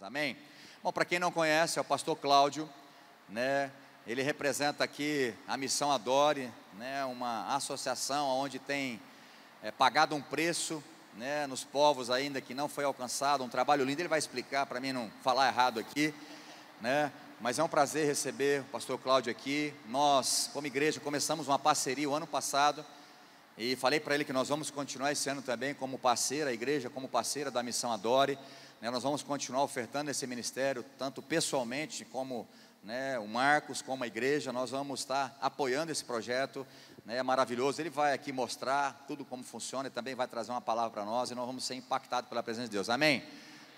Amém? Bom, para quem não conhece, é o pastor Cláudio, né? Ele representa aqui a Missão Adore, né? Uma associação onde tem pagado um preço, né? Nos povos ainda que não foi alcançado, um trabalho lindo. Ele vai explicar para mim não falar errado aqui, né? Mas é um prazer receber o pastor Cláudio aqui. Nós, como igreja, começamos uma parceria o ano passado e falei para ele que nós vamos continuar esse ano também como parceira, a igreja como parceira da Missão Adore, né? Nós vamos continuar ofertando esse ministério, tanto pessoalmente como, né, o Marcos, como a igreja. Nós vamos estar apoiando esse projeto, né? É maravilhoso. Ele vai aqui mostrar tudo como funciona e também vai trazer uma palavra para nós e nós vamos ser impactados pela presença de Deus. Amém?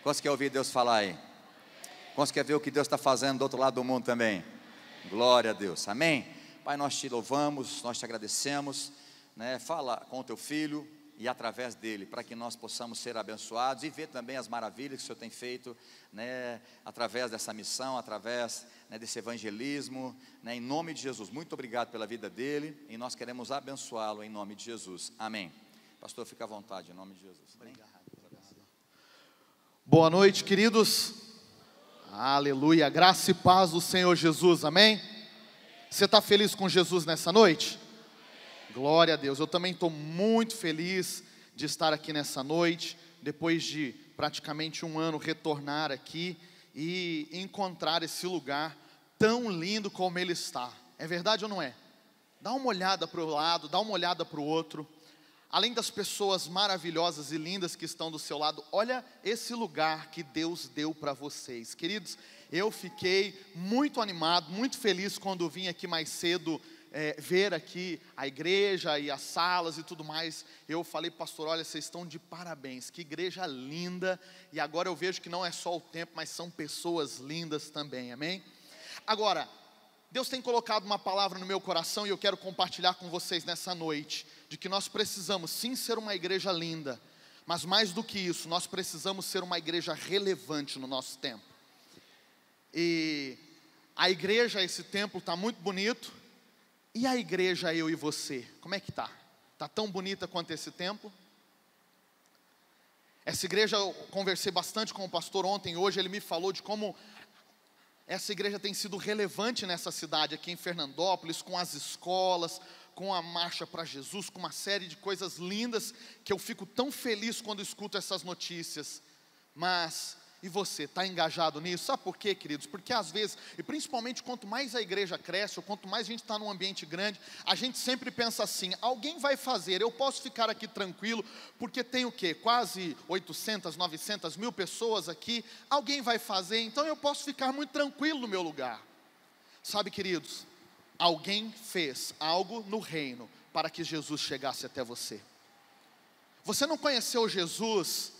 Quantos quer ouvir Deus falar aí? Quantos quer ver o que Deus está fazendo do outro lado do mundo também? Glória a Deus, amém? Pai, nós te louvamos, nós te agradecemos, né? Fala com o teu filho e através dele, para que nós possamos ser abençoados e ver também as maravilhas que o Senhor tem feito, né? Através dessa missão, através, né, desse evangelismo, né? Em nome de Jesus, muito obrigado pela vida dele e nós queremos abençoá-lo em nome de Jesus, amém. Pastor, fica à vontade, em nome de Jesus. Obrigado. Boa noite, queridos. Aleluia, graça e paz do Senhor Jesus, amém? Você está feliz com Jesus nessa noite? Glória a Deus, eu também estou muito feliz de estar aqui nessa noite, depois de praticamente um ano retornar aqui e encontrar esse lugar tão lindo como ele está. É verdade ou não é? Dá uma olhada para o lado, dá uma olhada para o outro. Além das pessoas maravilhosas e lindas que estão do seu lado, olha esse lugar que Deus deu para vocês. Queridos, eu fiquei muito animado, muito feliz quando vim aqui mais cedo ver aqui a igreja e as salas e tudo mais. Eu falei, pastor, olha, vocês estão de parabéns, que igreja linda. E agora eu vejo que não é só o tempo, mas são pessoas lindas também, amém? Agora, Deus tem colocado uma palavra no meu coração e eu quero compartilhar com vocês nessa noite, de que nós precisamos sim ser uma igreja linda, mas mais do que isso, nós precisamos ser uma igreja relevante no nosso tempo. E a igreja, esse templo está muito bonito, e a igreja, eu e você, como é que está? Está tão bonita quanto esse templo? Essa igreja, eu conversei bastante com o pastor ontem, hoje ele me falou de como essa igreja tem sido relevante nessa cidade aqui em Fernandópolis, com as escolas, com a marcha para Jesus, com uma série de coisas lindas, que eu fico tão feliz quando escuto essas notícias. Mas, e você, está engajado nisso? Sabe por quê, queridos? Porque às vezes, e principalmente quanto mais a igreja cresce, ou quanto mais a gente está num ambiente grande, a gente sempre pensa assim, alguém vai fazer, eu posso ficar aqui tranquilo, porque tem o quê? Quase 800, 900 mil pessoas aqui, alguém vai fazer, então eu posso ficar muito tranquilo no meu lugar. Sabe, queridos, alguém fez algo no reino, para que Jesus chegasse até você. Você não conheceu Jesus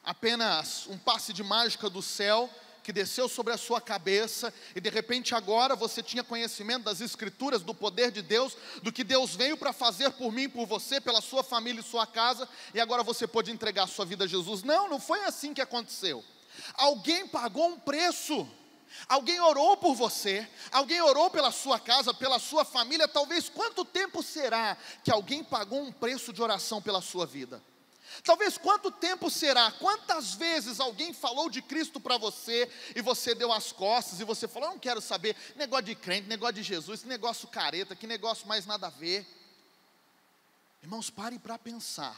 apenas um passe de mágica do céu, que desceu sobre a sua cabeça, e de repente agora você tinha conhecimento das escrituras, do poder de Deus, do que Deus veio para fazer por mim, por você, pela sua família e sua casa, e agora você pode entregar a sua vida a Jesus. Não, não foi assim que aconteceu. Alguém pagou um preço, alguém orou por você, alguém orou pela sua casa, pela sua família. Talvez quanto tempo será que alguém pagou um preço de oração pela sua vida? Talvez quanto tempo será, quantas vezes alguém falou de Cristo para você, e você deu as costas, e você falou, eu não quero saber, negócio de crente, negócio de Jesus, que negócio careta, que negócio mais nada a ver. Irmãos, parem para pensar,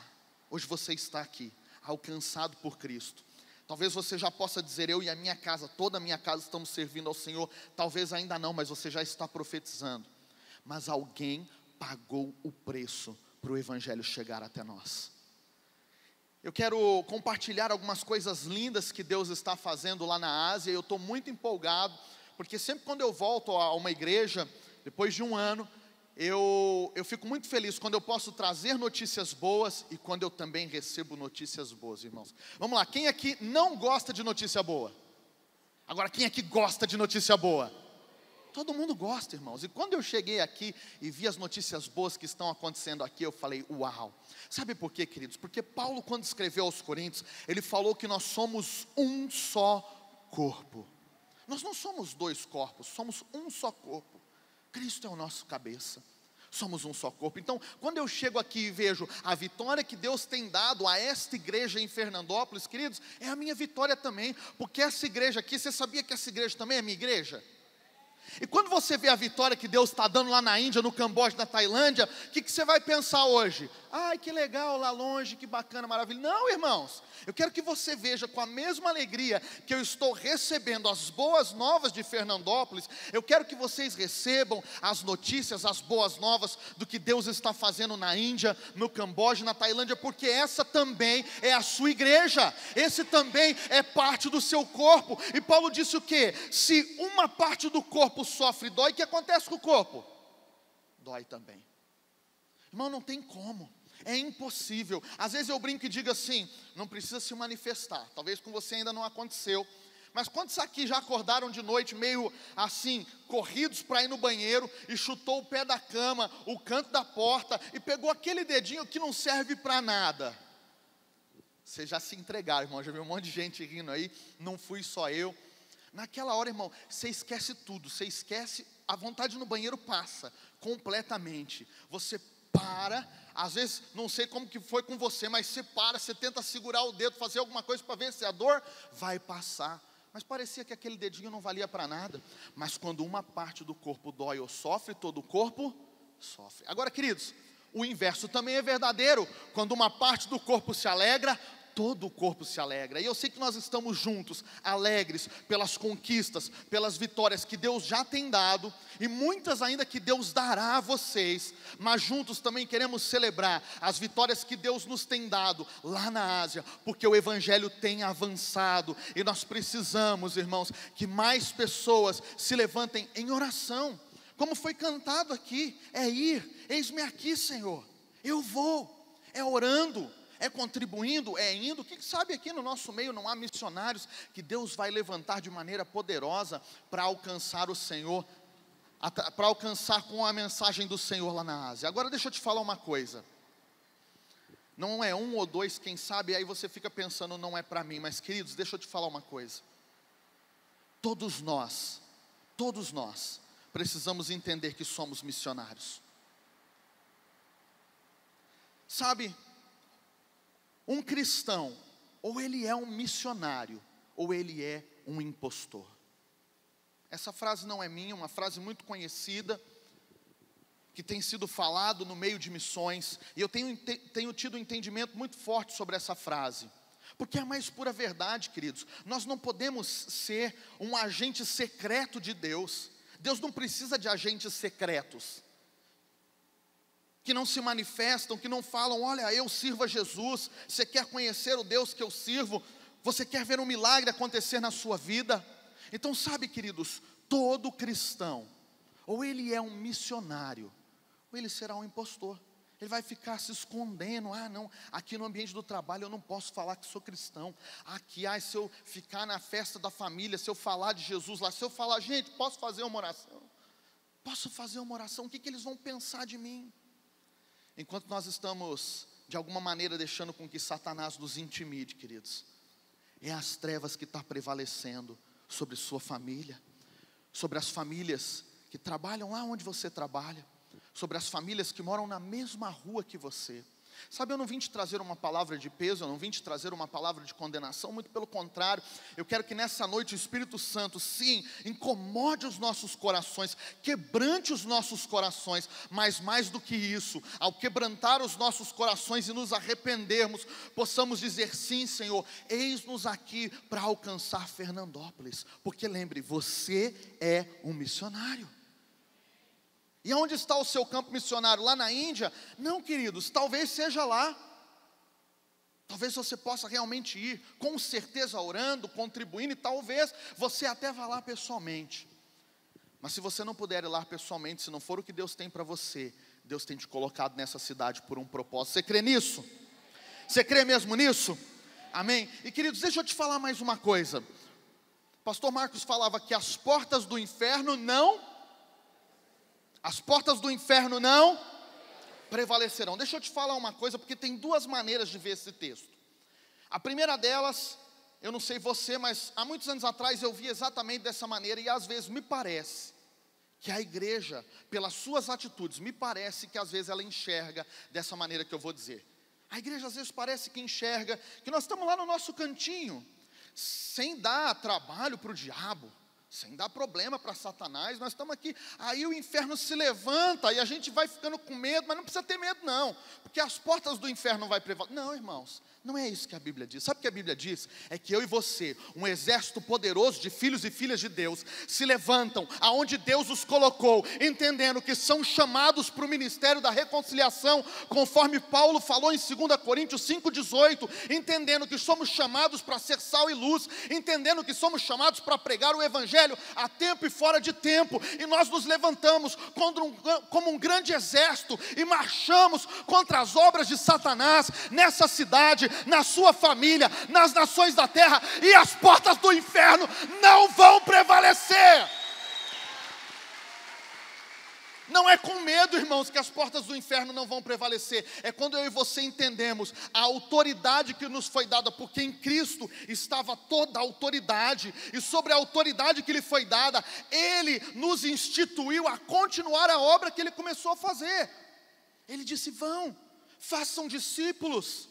hoje você está aqui, alcançado por Cristo. Talvez você já possa dizer, eu e a minha casa, toda a minha casa estamos servindo ao Senhor. Talvez ainda não, mas você já está profetizando. Mas alguém pagou o preço para o Evangelho chegar até nós. Eu quero compartilhar algumas coisas lindas que Deus está fazendo lá na Ásia. Eu estou muito empolgado, porque sempre quando eu volto a uma igreja, depois de um ano, eu fico muito feliz quando eu posso trazer notícias boas e quando eu também recebo notícias boas, irmãos. Vamos lá, quem aqui não gosta de notícia boa? Agora, quem aqui gosta de notícia boa? Todo mundo gosta, irmãos. E quando eu cheguei aqui e vi as notícias boas que estão acontecendo aqui, eu falei, uau. Sabe por quê, queridos? Porque Paulo, quando escreveu aos Coríntios, ele falou que nós somos um só corpo. Nós não somos dois corpos, somos um só corpo. Cristo é o nosso cabeça. Somos um só corpo. Então, quando eu chego aqui e vejo a vitória que Deus tem dado a esta igreja em Fernandópolis, queridos, é a minha vitória também, porque essa igreja aqui, você sabia que essa igreja também é minha igreja? E quando você vê a vitória que Deus está dando lá na Índia, no Camboja, na Tailândia, o que você vai pensar hoje? Ai, que legal lá longe, que bacana, maravilha. Não, irmãos, eu quero que você veja com a mesma alegria que eu estou recebendo as boas novas de Fernandópolis, eu quero que vocês recebam as notícias, as boas novas do que Deus está fazendo na Índia, no Camboja, na Tailândia, porque essa também é a sua igreja, esse também é parte do seu corpo. E Paulo disse o quê? Se uma parte do corpo sofre e dói, o que acontece com o corpo? Dói também. Irmão, não tem como. É impossível. Às vezes eu brinco e digo assim, não precisa se manifestar. Talvez com você ainda não aconteceu. Mas quantos aqui já acordaram de noite meio assim, corridos para ir no banheiro e chutou o pé da cama, o canto da porta e pegou aquele dedinho que não serve para nada? Vocês já se entregaram, irmão. Já vi um monte de gente rindo aí. Não fui só eu. Naquela hora, irmão, você esquece tudo. Você esquece, a vontade no banheiro passa completamente. Você para, às vezes, não sei como que foi com você, mas você para, você tenta segurar o dedo, fazer alguma coisa para ver se a dor vai passar. Mas parecia que aquele dedinho não valia para nada. Mas quando uma parte do corpo dói ou sofre, todo o corpo sofre. Agora, queridos, o inverso também é verdadeiro. Quando uma parte do corpo se alegra, todo o corpo se alegra. E eu sei que nós estamos juntos, alegres pelas conquistas, pelas vitórias que Deus já tem dado, e muitas ainda que Deus dará a vocês, mas juntos também queremos celebrar as vitórias que Deus nos tem dado lá na Ásia, porque o Evangelho tem avançado, e nós precisamos, irmãos, que mais pessoas se levantem em oração, como foi cantado aqui, é ir, eis-me aqui, Senhor, eu vou, é orando, é contribuindo, é indo. Quem sabe aqui no nosso meio não há missionários que Deus vai levantar de maneira poderosa para alcançar o Senhor, para alcançar com a mensagem do Senhor lá na Ásia. Agora deixa eu te falar uma coisa, não é um ou dois, quem sabe, aí você fica pensando, não é para mim, mas queridos, deixa eu te falar uma coisa, todos nós precisamos entender que somos missionários. Sabe, um cristão, ou ele é um missionário, ou ele é um impostor. Essa frase não é minha, uma frase muito conhecida, que tem sido falado no meio de missões, e eu tenho tido um entendimento muito forte sobre essa frase, porque é a mais pura verdade, queridos. Nós não podemos ser um agente secreto de Deus. Deus não precisa de agentes secretos, que não se manifestam, que não falam, olha, eu sirvo a Jesus, você quer conhecer o Deus que eu sirvo, você quer ver um milagre acontecer na sua vida. Então sabe, queridos, todo cristão, ou ele é um missionário, ou ele será um impostor. Ele vai ficar se escondendo, não, aqui no ambiente do trabalho eu não posso falar que sou cristão, aqui, se eu ficar na festa da família, se eu falar de Jesus lá, se eu falar, gente, posso fazer uma oração? Posso fazer uma oração? O que eles vão pensar de mim? Enquanto nós estamos, de alguma maneira, deixando com que Satanás nos intimide, queridos, é as trevas que estão prevalecendo sobre sua família, sobre as famílias que trabalham lá onde você trabalha, sobre as famílias que moram na mesma rua que você. Sabe, eu não vim te trazer uma palavra de peso, eu não vim te trazer uma palavra de condenação, muito pelo contrário, eu quero que nessa noite o Espírito Santo, sim, incomode os nossos corações, quebrante os nossos corações, mas mais do que isso, ao quebrantar os nossos corações e nos arrependermos, possamos dizer, sim, Senhor, eis-nos aqui para alcançar Fernandópolis, porque lembre, você é um missionário. E onde está o seu campo missionário? Lá na Índia? Não, queridos, talvez seja lá. Talvez você possa realmente ir, com certeza orando, contribuindo, e talvez você até vá lá pessoalmente. Mas se você não puder ir lá pessoalmente, se não for o que Deus tem para você, Deus tem te colocado nessa cidade por um propósito. Você crê nisso? Você crê mesmo nisso? Amém? E queridos, deixa eu te falar mais uma coisa. Pastor Marcos falava que as portas do inferno não prevalecerão. Deixa eu te falar uma coisa, porque tem duas maneiras de ver esse texto. A primeira delas, eu não sei você, mas há muitos anos atrás eu vi exatamente dessa maneira, e às vezes me parece que a igreja, pelas suas atitudes, me parece que às vezes ela enxerga dessa maneira que eu vou dizer. A igreja às vezes parece que enxerga que nós estamos lá no nosso cantinho, sem dar trabalho para o diabo, sem dar problema para Satanás, nós estamos aqui, aí o inferno se levanta, e a gente vai ficando com medo, mas não precisa ter medo não, porque as portas do inferno não vai prevalecer. Não, irmãos, não é isso que a Bíblia diz. Sabe o que a Bíblia diz? É que eu e você, um exército poderoso de filhos e filhas de Deus, se levantam aonde Deus os colocou, entendendo que são chamados para o ministério da reconciliação, conforme Paulo falou em 2 Coríntios 5,18, entendendo que somos chamados para ser sal e luz, entendendo que somos chamados para pregar o evangelho a tempo e fora de tempo, e nós nos levantamos como um grande exército, e marchamos contra as obras de Satanás, nessa cidade, na sua família, nas nações da terra, e as portas do inferno não vão prevalecer. Não é com medo, irmãos, que as portas do inferno não vão prevalecer. É quando eu e você entendemos a autoridade que nos foi dada, porque em Cristo estava toda a autoridade, e sobre a autoridade que lhe foi dada, Ele nos instituiu a continuar a obra que Ele começou a fazer. Ele disse: vão, façam discípulos,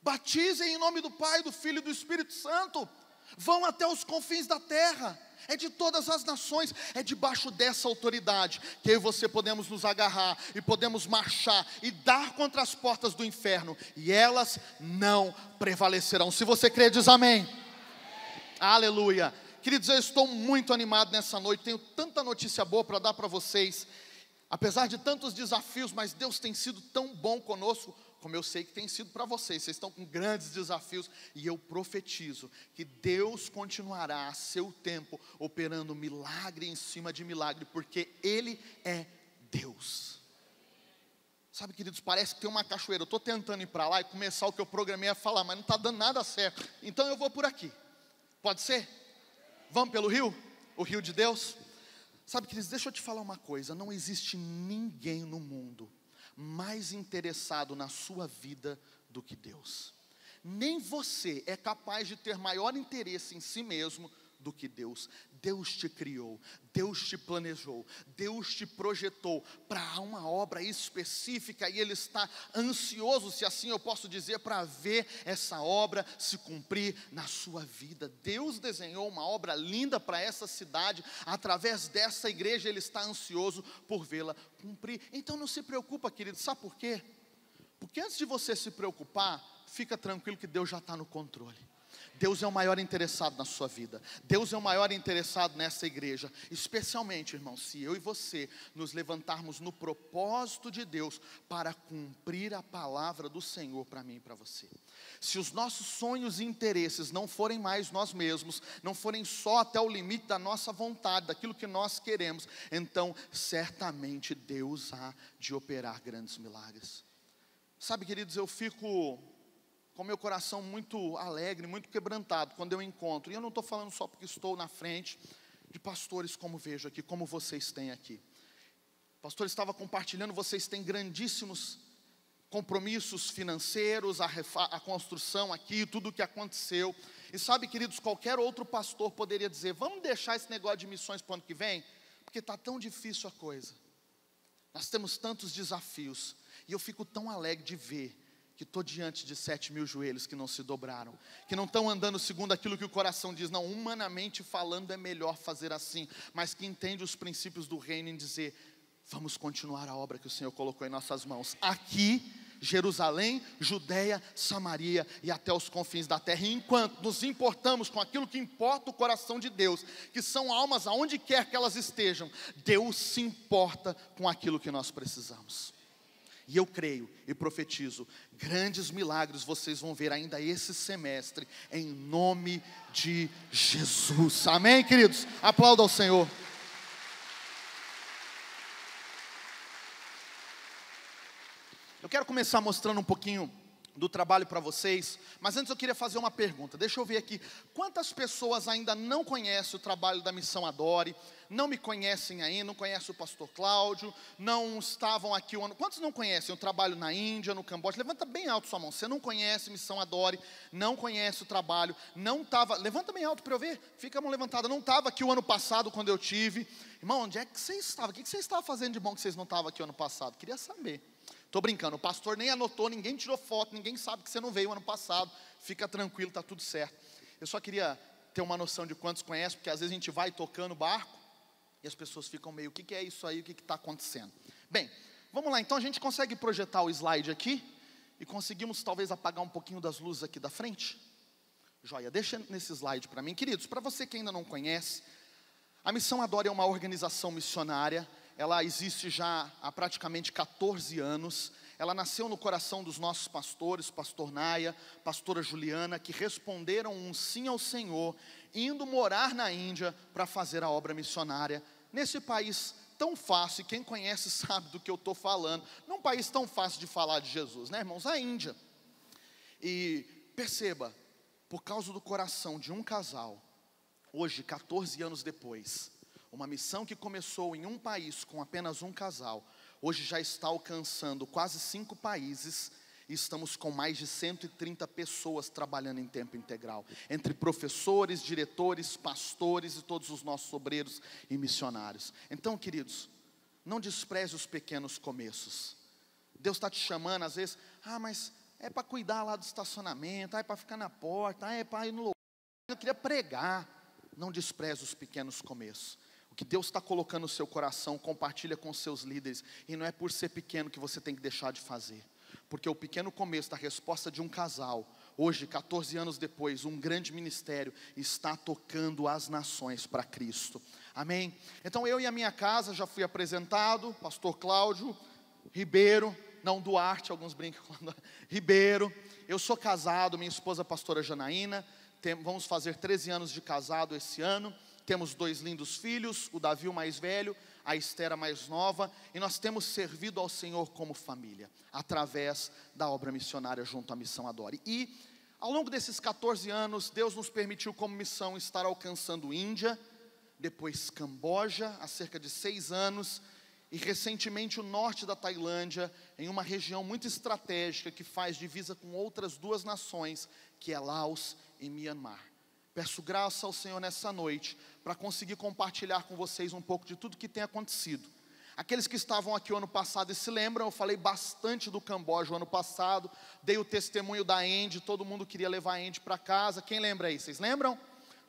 batizem em nome do Pai, do Filho e do Espírito Santo, vão até os confins da terra, é de todas as nações, é debaixo dessa autoridade que eu e você podemos nos agarrar, e podemos marchar, e dar contra as portas do inferno, e elas não prevalecerão. Se você crê, diz amém. Amém. Aleluia. Queridos, eu estou muito animado nessa noite, tenho tanta notícia boa para dar para vocês, apesar de tantos desafios, mas Deus tem sido tão bom conosco, como eu sei que tem sido para vocês. Vocês estão com grandes desafios, e eu profetizo que Deus continuará a seu tempo operando milagre em cima de milagre, porque Ele é Deus. Sabe, queridos, parece que tem uma cachoeira. Eu estou tentando ir para lá e começar o que eu programei a falar, mas não está dando nada certo, então eu vou por aqui, pode ser? Vamos pelo rio? O rio de Deus? Sabe, queridos, deixa eu te falar uma coisa, não existe ninguém no mundo mais interessado na sua vida do que Deus. Nem você é capaz de ter maior interesse em si mesmo do que Deus. Deus te criou, Deus te planejou, Deus te projetou para uma obra específica, e Ele está ansioso, se assim eu posso dizer, para ver essa obra se cumprir na sua vida. Deus desenhou uma obra linda para essa cidade, através dessa igreja Ele está ansioso por vê-la cumprir. Então não se preocupa, querido, sabe por quê? Porque antes de você se preocupar, fica tranquilo que Deus já está no controle. Deus é o maior interessado na sua vida, Deus é o maior interessado nessa igreja, especialmente, irmão, se eu e você nos levantarmos no propósito de Deus, para cumprir a palavra do Senhor para mim e para você. Se os nossos sonhos e interesses não forem mais nós mesmos, não forem só até o limite da nossa vontade, daquilo que nós queremos, então certamente Deus há de operar grandes milagres. Sabe, queridos, eu fico com meu coração muito alegre, muito quebrantado quando eu encontro, e eu não estou falando só porque estou na frente de pastores como vejo aqui, como vocês têm aqui. O pastor estava compartilhando, vocês têm grandíssimos compromissos financeiros, a construção aqui, tudo o que aconteceu. E sabe, queridos, qualquer outro pastor poderia dizer: vamos deixar esse negócio de missões para o ano que vem, porque está tão difícil a coisa. Nós temos tantos desafios, e eu fico tão alegre de ver que estou diante de 7.000 joelhos que não se dobraram, que não estão andando segundo aquilo que o coração diz. Não, humanamente falando é melhor fazer assim, mas que entende os princípios do reino em dizer: vamos continuar a obra que o Senhor colocou em nossas mãos, aqui, Jerusalém, Judeia, Samaria e até os confins da terra. E enquanto nos importamos com aquilo que importa o coração de Deus, que são almas aonde quer que elas estejam, Deus se importa com aquilo que nós precisamos. E eu creio e profetizo, grandes milagres vocês vão ver ainda esse semestre, em nome de Jesus. Amém, queridos? Aplauda ao Senhor. Eu quero começar mostrando um pouquinho do trabalho para vocês, mas antes eu queria fazer uma pergunta. Deixa eu ver aqui, quantas pessoas ainda não conhecem o trabalho da Missão Adore, não me conhecem ainda, não conhecem o pastor Cláudio, não estavam aqui o ano... Quantos não conhecem o trabalho na Índia, no Camboja? Levanta bem alto sua mão. Você não conhece Missão Adore, não conhece o trabalho, não estava... Levanta bem alto para eu ver, fica a mão levantada. Não estava aqui o ano passado quando eu tive. Irmão, onde é que você estava? O que você estava fazendo de bom que vocês não estavam aqui o ano passado? Queria saber. Estou brincando, o pastor nem anotou, ninguém tirou foto, ninguém sabe que você não veio ano passado. Fica tranquilo, está tudo certo. Eu só queria ter uma noção de quantos conhecem, porque às vezes a gente vai tocando o barco e as pessoas ficam meio, o que é isso aí, o que está acontecendo? Bem, vamos lá, então a gente consegue projetar o slide aqui e conseguimos talvez apagar um pouquinho das luzes aqui da frente? Joia, deixa nesse slide para mim. Queridos, para você que ainda não conhece, a Missão Adore é uma organização missionária. Ela existe já há praticamente 14 anos. Ela nasceu no coração dos nossos pastores, pastor Naya, pastora Juliana, que responderam um sim ao Senhor, indo morar na Índia para fazer a obra missionária nesse país tão fácil, e quem conhece sabe do que eu estou falando, num país tão fácil de falar de Jesus, né, irmãos? A Índia. E perceba, por causa do coração de um casal, hoje, 14 anos depois, uma missão que começou em um país com apenas um casal, hoje já está alcançando quase 5 países e estamos com mais de 130 pessoas trabalhando em tempo integral, entre professores, diretores, pastores e todos os nossos obreiros e missionários. Então, queridos, não despreze os pequenos começos. Deus está te chamando às vezes, mas é para cuidar lá do estacionamento, é para ficar na porta, é para ir no lugar, eu queria pregar. Não despreze os pequenos começos. O que Deus está colocando no seu coração, compartilha com seus líderes. E não é por ser pequeno que você tem que deixar de fazer. Porque o pequeno começo da resposta de um casal, hoje, 14 anos depois, um grande ministério está tocando as nações para Cristo. Amém? Então eu e a minha casa, já fui apresentado, pastor Cláudio Ribeiro, não Duarte, alguns brincam com Ribeiro. Eu sou casado, minha esposa a pastora Janaína, vamos fazer 13 anos de casado esse ano. Temos 2 lindos filhos, o Davi o mais velho, a Esther a mais nova, e nós temos servido ao Senhor como família, através da obra missionária junto à Missão Adore. E ao longo desses 14 anos, Deus nos permitiu como missão estar alcançando Índia, depois Camboja, há cerca de 6 anos, e recentemente o norte da Tailândia, em uma região muito estratégica, que faz divisa com outras 2 nações, que é Laos e Myanmar. Peço graça ao Senhor nessa noite, para conseguir compartilhar com vocês um pouco de tudo que tem acontecido. Aqueles que estavam aqui o ano passado e se lembram, eu falei bastante do Camboja o ano passado, dei o testemunho da Andy, todo mundo queria levar a Andy para casa. Quem lembra aí? Vocês lembram?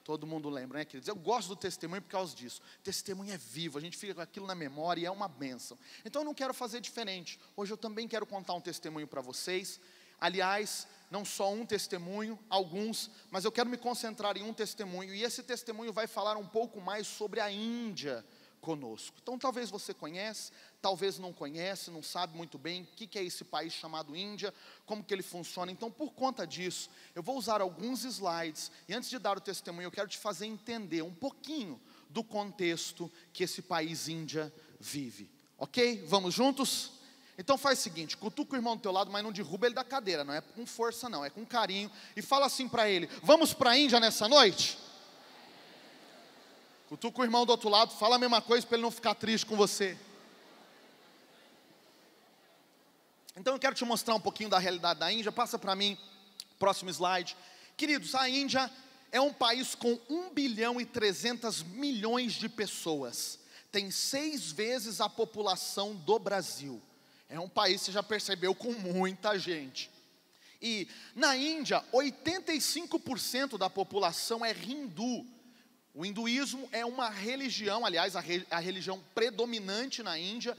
Todo mundo lembra, né, queridos? Eu gosto do testemunho por causa disso. Testemunho é vivo, a gente fica com aquilo na memória e é uma bênção. Então eu não quero fazer diferente. Hoje eu também quero contar um testemunho para vocês. Aliás, não só um testemunho, alguns, mas eu quero me concentrar em um testemunho, e esse testemunho vai falar um pouco mais sobre a Índia conosco. Então talvez você conhece, talvez não conhece, não sabe muito bem o que é esse país chamado Índia, como que ele funciona. Então por conta disso, eu vou usar alguns slides, e antes de dar o testemunho, eu quero te fazer entender um pouquinho do contexto que esse país Índia vive. Ok? Vamos juntos? Então faz o seguinte, cutuca o irmão do teu lado, mas não derruba ele da cadeira, não é com força não, é com carinho, e fala assim para ele: vamos para a Índia nessa noite? Cutuca o irmão do outro lado, fala a mesma coisa para ele não ficar triste com você. Então eu quero te mostrar um pouquinho da realidade da Índia. Passa para mim, próximo slide. Queridos, a Índia é um país com 1 bilhão e 300 milhões de pessoas, tem 6 vezes a população do Brasil. É um país, você já percebeu, com muita gente. E na Índia, 85% da população é hindu. O hinduísmo é uma religião, aliás, a religião predominante na Índia,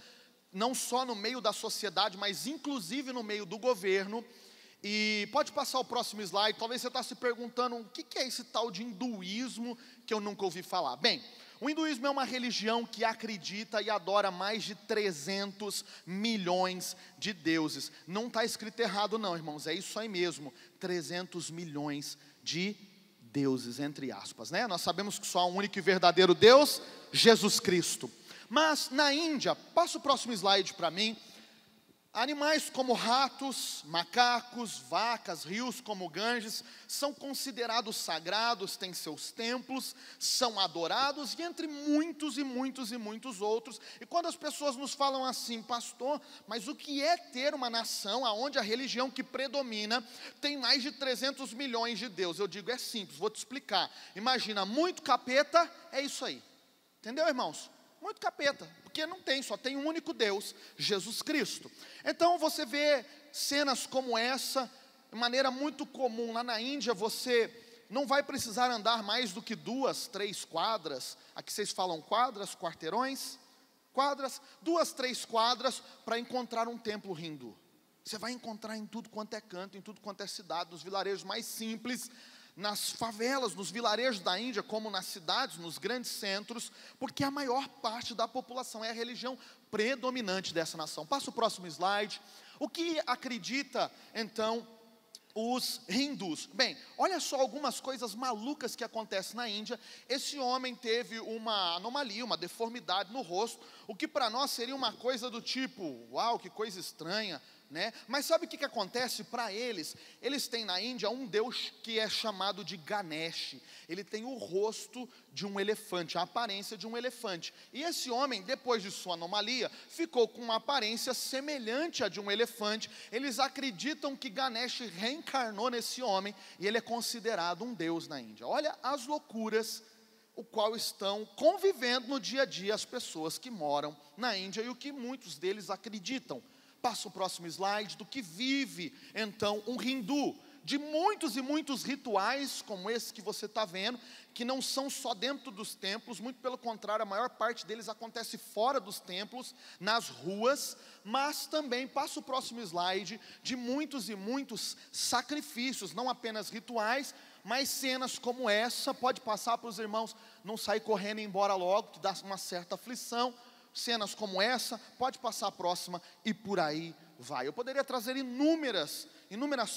não só no meio da sociedade, mas inclusive no meio do governo. E pode passar o próximo slide. Talvez você está se perguntando, o que é esse tal de hinduísmo que eu nunca ouvi falar? Bem, o hinduísmo é uma religião que acredita e adora mais de 300 milhões de deuses. Não está escrito errado não, irmãos, é isso aí mesmo, 300 milhões de deuses, entre aspas, né? Nós sabemos que só há um único e verdadeiro Deus, Jesus Cristo. Mas na Índia, passa o próximo slide para mim, Animais como ratos, macacos, vacas, rios como Ganges, são considerados sagrados, têm seus templos, são adorados, e entre muitos e muitos e muitos outros. E quando as pessoas nos falam assim, pastor, mas o que é ter uma nação onde a religião que predomina tem mais de 300 milhões de deuses? Eu digo, é simples, vou te explicar. Imagina, muito capeta, é isso aí. Entendeu, irmãos? Muito capeta, porque não tem, só tem um único Deus, Jesus Cristo. Então você vê cenas como essa, de maneira muito comum. Lá na Índia você não vai precisar andar mais do que 2, 3 quadras. Aqui vocês falam quadras, quarteirões, quadras, 2, 3 quadras para encontrar um templo hindu. Você vai encontrar em tudo quanto é canto, em tudo quanto é cidade, nos vilarejos mais simples, nas favelas, nos vilarejos da Índia, como nas cidades, nos grandes centros, porque a maior parte da população é a religião predominante dessa nação. Passa o próximo slide. O que acredita, então, os hindus? Bem, olha só algumas coisas malucas que acontecem na Índia. Esse homem teve uma anomalia, uma deformidade no rosto, o que para nós seria uma coisa do tipo, uau, que coisa estranha, né? Mas sabe o que acontece para eles? Eles têm na Índia um deus que é chamado de Ganesh. Ele tem o rosto de um elefante, a aparência de um elefante. E esse homem, depois de sua anomalia, ficou com uma aparência semelhante à de um elefante. Eles acreditam que Ganesh reencarnou nesse homem e ele é considerado um deus na Índia. Olha as loucuras o qual estão convivendo no dia a dia as pessoas que moram na Índia e o que muitos deles acreditam. Passa o próximo slide, do que vive então um hindu, de muitos e muitos rituais como esse que você está vendo, que não são só dentro dos templos, muito pelo contrário, a maior parte deles acontece fora dos templos, nas ruas, mas também, passa o próximo slide, de muitos e muitos sacrifícios, não apenas rituais, mas cenas como essa, pode passar para os irmãos, não sair correndo e ir embora logo, que dá uma certa aflição. Cenas como essa, pode passar a próxima e por aí vai. Eu poderia trazer inúmeras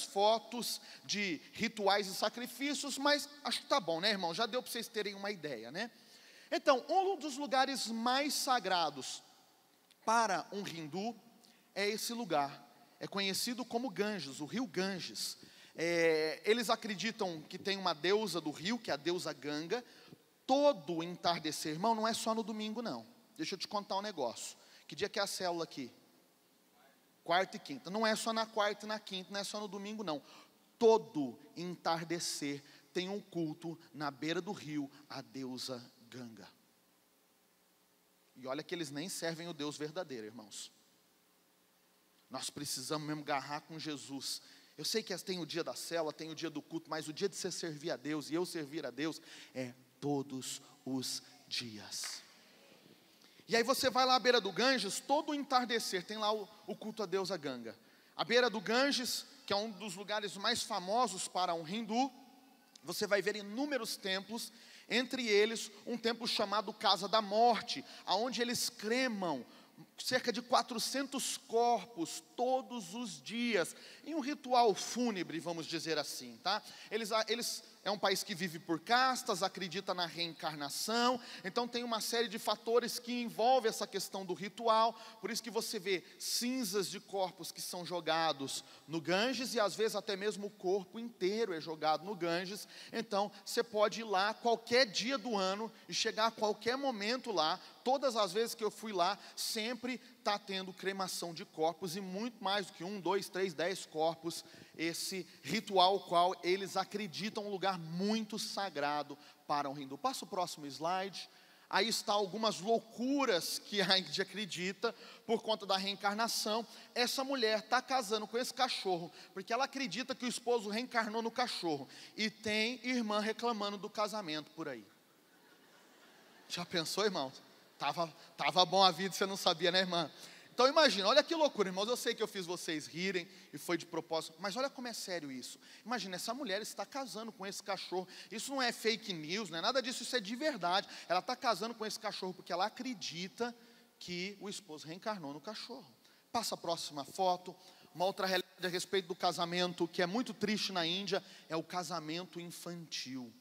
fotos de rituais e sacrifícios, mas acho que tá bom, né, irmão? Já deu para vocês terem uma ideia, né? Então, um dos lugares mais sagrados para um hindu é esse lugar. É conhecido como Ganges, o rio Ganges. Eles acreditam que tem uma deusa do rio, que é a deusa Ganga. Todo entardecer, irmão, não é só no domingo, não. Deixa eu te contar um negócio. Que dia que é a célula aqui? Quarta e quinta. Não é só na quarta e na quinta, não é só no domingo, não. Todo entardecer tem um culto na beira do rio, a deusa Ganga. E olha que eles nem servem o Deus verdadeiro, irmãos. Nós precisamos mesmo agarrar com Jesus. Eu sei que tem o dia da célula, tem o dia do culto, mas o dia de você servir a Deus e eu servir a Deus é todos os dias. E aí você vai lá à beira do Ganges, todo o entardecer, tem lá o culto a deusa Ganga. A beira do Ganges, que é um dos lugares mais famosos para um hindu, você vai ver inúmeros templos, entre eles um templo chamado Casa da Morte, onde eles cremam cerca de 400 corpos todos os dias, em um ritual fúnebre, vamos dizer assim, tá? Eles é um país que vive por castas, acredita na reencarnação, então tem uma série de fatores que envolvem essa questão do ritual, por isso que você vê cinzas de corpos que são jogados no Ganges, e às vezes até mesmo o corpo inteiro é jogado no Ganges. Então você pode ir lá qualquer dia do ano e chegar a qualquer momento lá. Todas as vezes que eu fui lá, sempre está tendo cremação de corpos, e muito mais do que 1, 2, 3, 10 corpos, esse ritual qual eles acreditam um lugar muito sagrado para um hindu. Passa o próximo slide. Aí está algumas loucuras que a Índia acredita por conta da reencarnação. Essa mulher está casando com esse cachorro, porque ela acredita que o esposo reencarnou no cachorro, e tem irmã reclamando do casamento por aí. Já pensou, irmão? Tava bom a vida, você não sabia, né, irmã? Então imagina, olha que loucura, irmãos. Eu sei que eu fiz vocês rirem e foi de propósito, mas olha como é sério isso. Imagina, essa mulher está casando com esse cachorro. Isso não é fake news, não é nada disso, isso é de verdade. Ela está casando com esse cachorro porque ela acredita que o esposo reencarnou no cachorro. Passa a próxima foto. Uma outra realidade a respeito do casamento que é muito triste na Índia é o casamento infantil.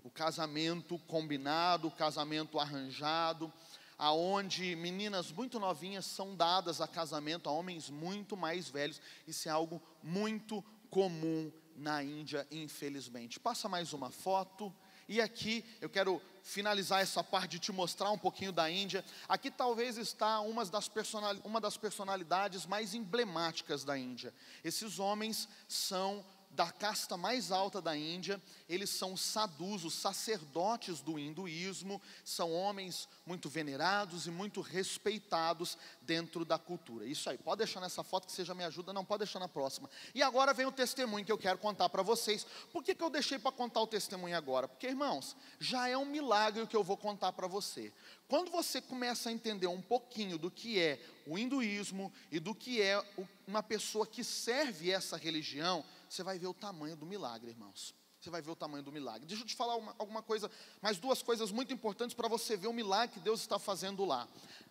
O casamento combinado, o casamento arranjado. aonde meninas muito novinhas são dadas a casamento a homens muito mais velhos. Isso é algo muito comum na Índia, infelizmente. Passa mais uma foto. E aqui eu quero finalizar essa parte de te mostrar um pouquinho da Índia. Aqui talvez está uma das personalidades mais emblemáticas da Índia. Esses homens são da casta mais alta da Índia, eles são sadhus, os sacerdotes do hinduísmo, são homens muito venerados e muito respeitados dentro da cultura. Isso aí, pode deixar nessa foto que você já me ajuda, não, pode deixar na próxima. E agora vem o testemunho que eu quero contar para vocês. Por que eu deixei para contar o testemunho agora? Porque, irmãos, já é um milagre o que eu vou contar para você. Quando você começa a entender um pouquinho do que é o hinduísmo e do que é uma pessoa que serve essa religião, você vai ver o tamanho do milagre, irmãos. Você vai ver o tamanho do milagre. Deixa eu te falar alguma coisa, mais duas coisas muito importantes para você ver o milagre que Deus está fazendo lá.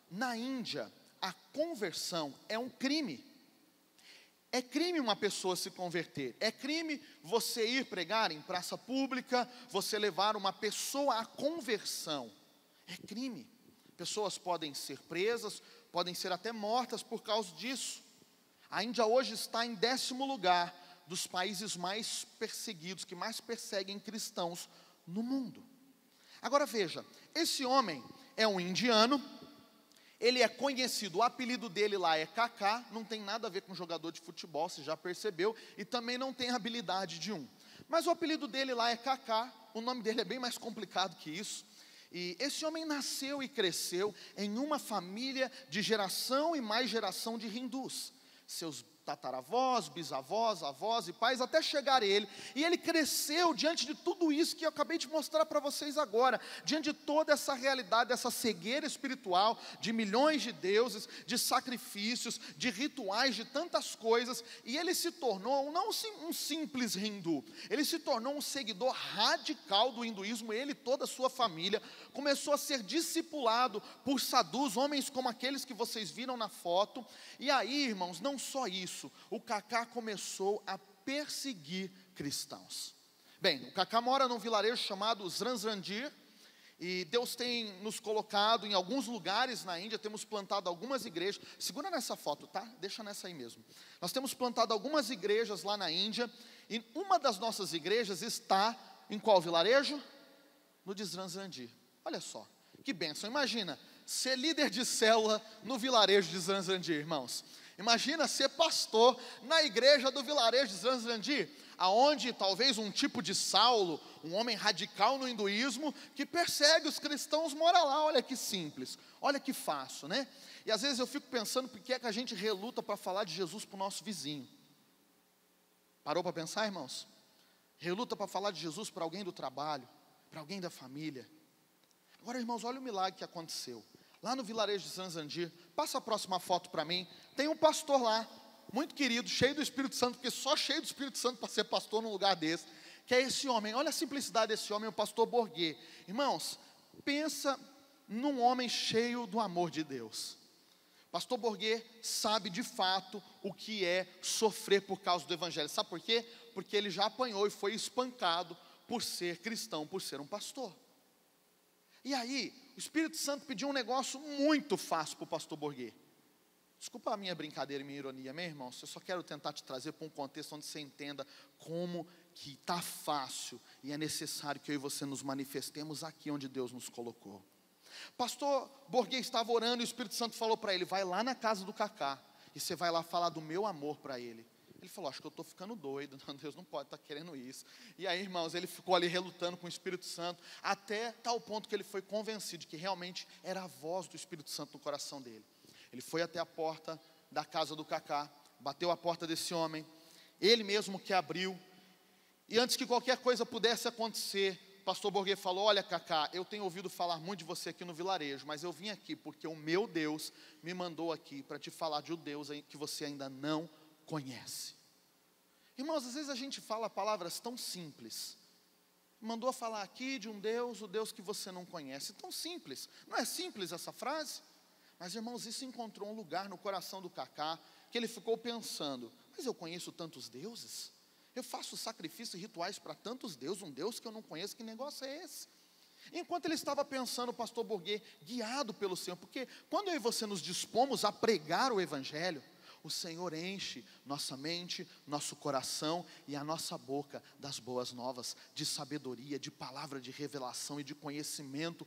Na Índia, a conversão é um crime. É crime uma pessoa se converter. É crime você ir pregar em praça pública, você levar uma pessoa à conversão. É crime. Pessoas podem ser presas, podem ser até mortas por causa disso. A Índia hoje está em 10º lugar dos países mais perseguidos, que mais perseguem cristãos no mundo. Agora veja, esse homem é um indiano, ele é conhecido, o apelido dele lá é Kaká, não tem nada a ver com jogador de futebol, você já percebeu, e também não tem a habilidade de um. Mas o apelido dele lá é Kaká, o nome dele é bem mais complicado que isso. E esse homem nasceu e cresceu em uma família de geração e mais geração de hindus. Seus tataravós, bisavós, avós e pais, até chegar ele. E ele cresceu diante de tudo isso que eu acabei de mostrar para vocês agora. Diante de toda essa realidade, dessa cegueira espiritual, de milhões de deuses, de sacrifícios, de rituais, de tantas coisas. E ele se tornou não um simples hindu. Ele se tornou um seguidor radical do hinduísmo. Ele e toda a sua família começou a ser discipulado por sadhus, homens como aqueles que vocês viram na foto. E aí, irmãos, não só isso. O Kaká começou a perseguir cristãos. Bem, o Kaká mora num vilarejo chamado Sranzrandir, e Deus tem nos colocado em alguns lugares na Índia, temos plantado algumas igrejas. Segura nessa foto, tá? Deixa nessa aí mesmo. Nós temos plantado algumas igrejas lá na Índia, e uma das nossas igrejas está em qual vilarejo? No de Sranzrandir. Olha só, que bênção. Imagina, ser líder de célula no vilarejo de Sranzrandir, irmãos. Imagina ser pastor na igreja do vilarejo de Sranzrandir, aonde talvez um tipo de Saulo, um homem radical no hinduísmo, que persegue os cristãos, mora lá. Olha que simples, olha que fácil, né? E às vezes eu fico pensando, por que é que a gente reluta para falar de Jesus para o nosso vizinho? Parou para pensar, irmãos? Reluta para falar de Jesus para alguém do trabalho, para alguém da família. Agora, irmãos, olha o milagre que aconteceu. Lá no vilarejo de Sranzrandir, passa a próxima foto para mim, tem um pastor lá, muito querido, cheio do Espírito Santo, porque só cheio do Espírito Santo para ser pastor num lugar desse, que é esse homem. Olha a simplicidade desse homem, o pastor Borgê. Irmãos, pensa num homem cheio do amor de Deus. Pastor Borgê sabe de fato o que é sofrer por causa do Evangelho. Sabe por quê? Porque ele já apanhou e foi espancado por ser cristão, por ser um pastor. E aí, o Espírito Santo pediu um negócio muito fácil para o pastor Borgê. Desculpa a minha brincadeira e minha ironia, meu irmão, eu só quero tentar te trazer para um contexto onde você entenda como que está fácil e é necessário que eu e você nos manifestemos aqui onde Deus nos colocou. Pastor Borgê estava orando e o Espírito Santo falou para ele, vai lá na casa do Kaká e você vai lá falar do meu amor para ele. Ele falou, acho que eu estou ficando doido, não, Deus não pode estar querendo isso. E aí, irmãos, ele ficou ali relutando com o Espírito Santo, até tal ponto que ele foi convencido de que realmente era a voz do Espírito Santo no coração dele. Ele foi até a porta da casa do Kaká, bateu a porta desse homem, ele mesmo que abriu, e antes que qualquer coisa pudesse acontecer, o pastor Borgê falou, olha Kaká, eu tenho ouvido falar muito de você aqui no vilarejo, mas eu vim aqui porque o meu Deus me mandou aqui para te falar de um Deus que você ainda não conhece. Irmãos, às vezes a gente fala palavras tão simples. Mandou falar aqui de um Deus, o Deus que você não conhece. Tão simples. Não é simples essa frase? Mas, irmãos, isso encontrou um lugar no coração do Kaká, que ele ficou pensando, mas eu conheço tantos deuses? Eu faço sacrifícios e rituais para tantos deuses, um Deus que eu não conheço, que negócio é esse? Enquanto ele estava pensando, o pastor Bourguet, guiado pelo Senhor, porque quando eu e você nos dispomos a pregar o Evangelho, o Senhor enche nossa mente, nosso coração e a nossa boca das boas novas, de sabedoria, de palavra de revelação e de conhecimento,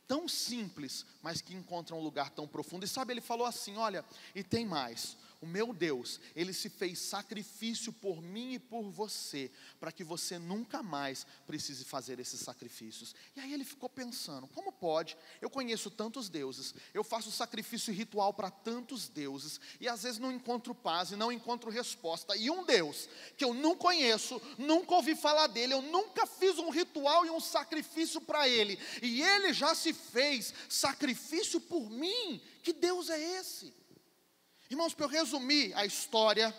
tão simples, mas que encontra um lugar tão profundo. E sabe, ele falou assim, olha, e tem mais, o meu Deus, Ele se fez sacrifício por mim e por você, para que você nunca mais precise fazer esses sacrifícios. E aí ele ficou pensando, como pode? Eu conheço tantos deuses, eu faço sacrifício ritual para tantos deuses, e às vezes não encontro paz e não encontro resposta. E um Deus que eu não conheço, nunca ouvi falar dele, eu nunca fiz um ritual e um sacrifício para ele, e ele já se fez sacrifício por mim. Que Deus é esse? Irmãos, para eu resumir a história,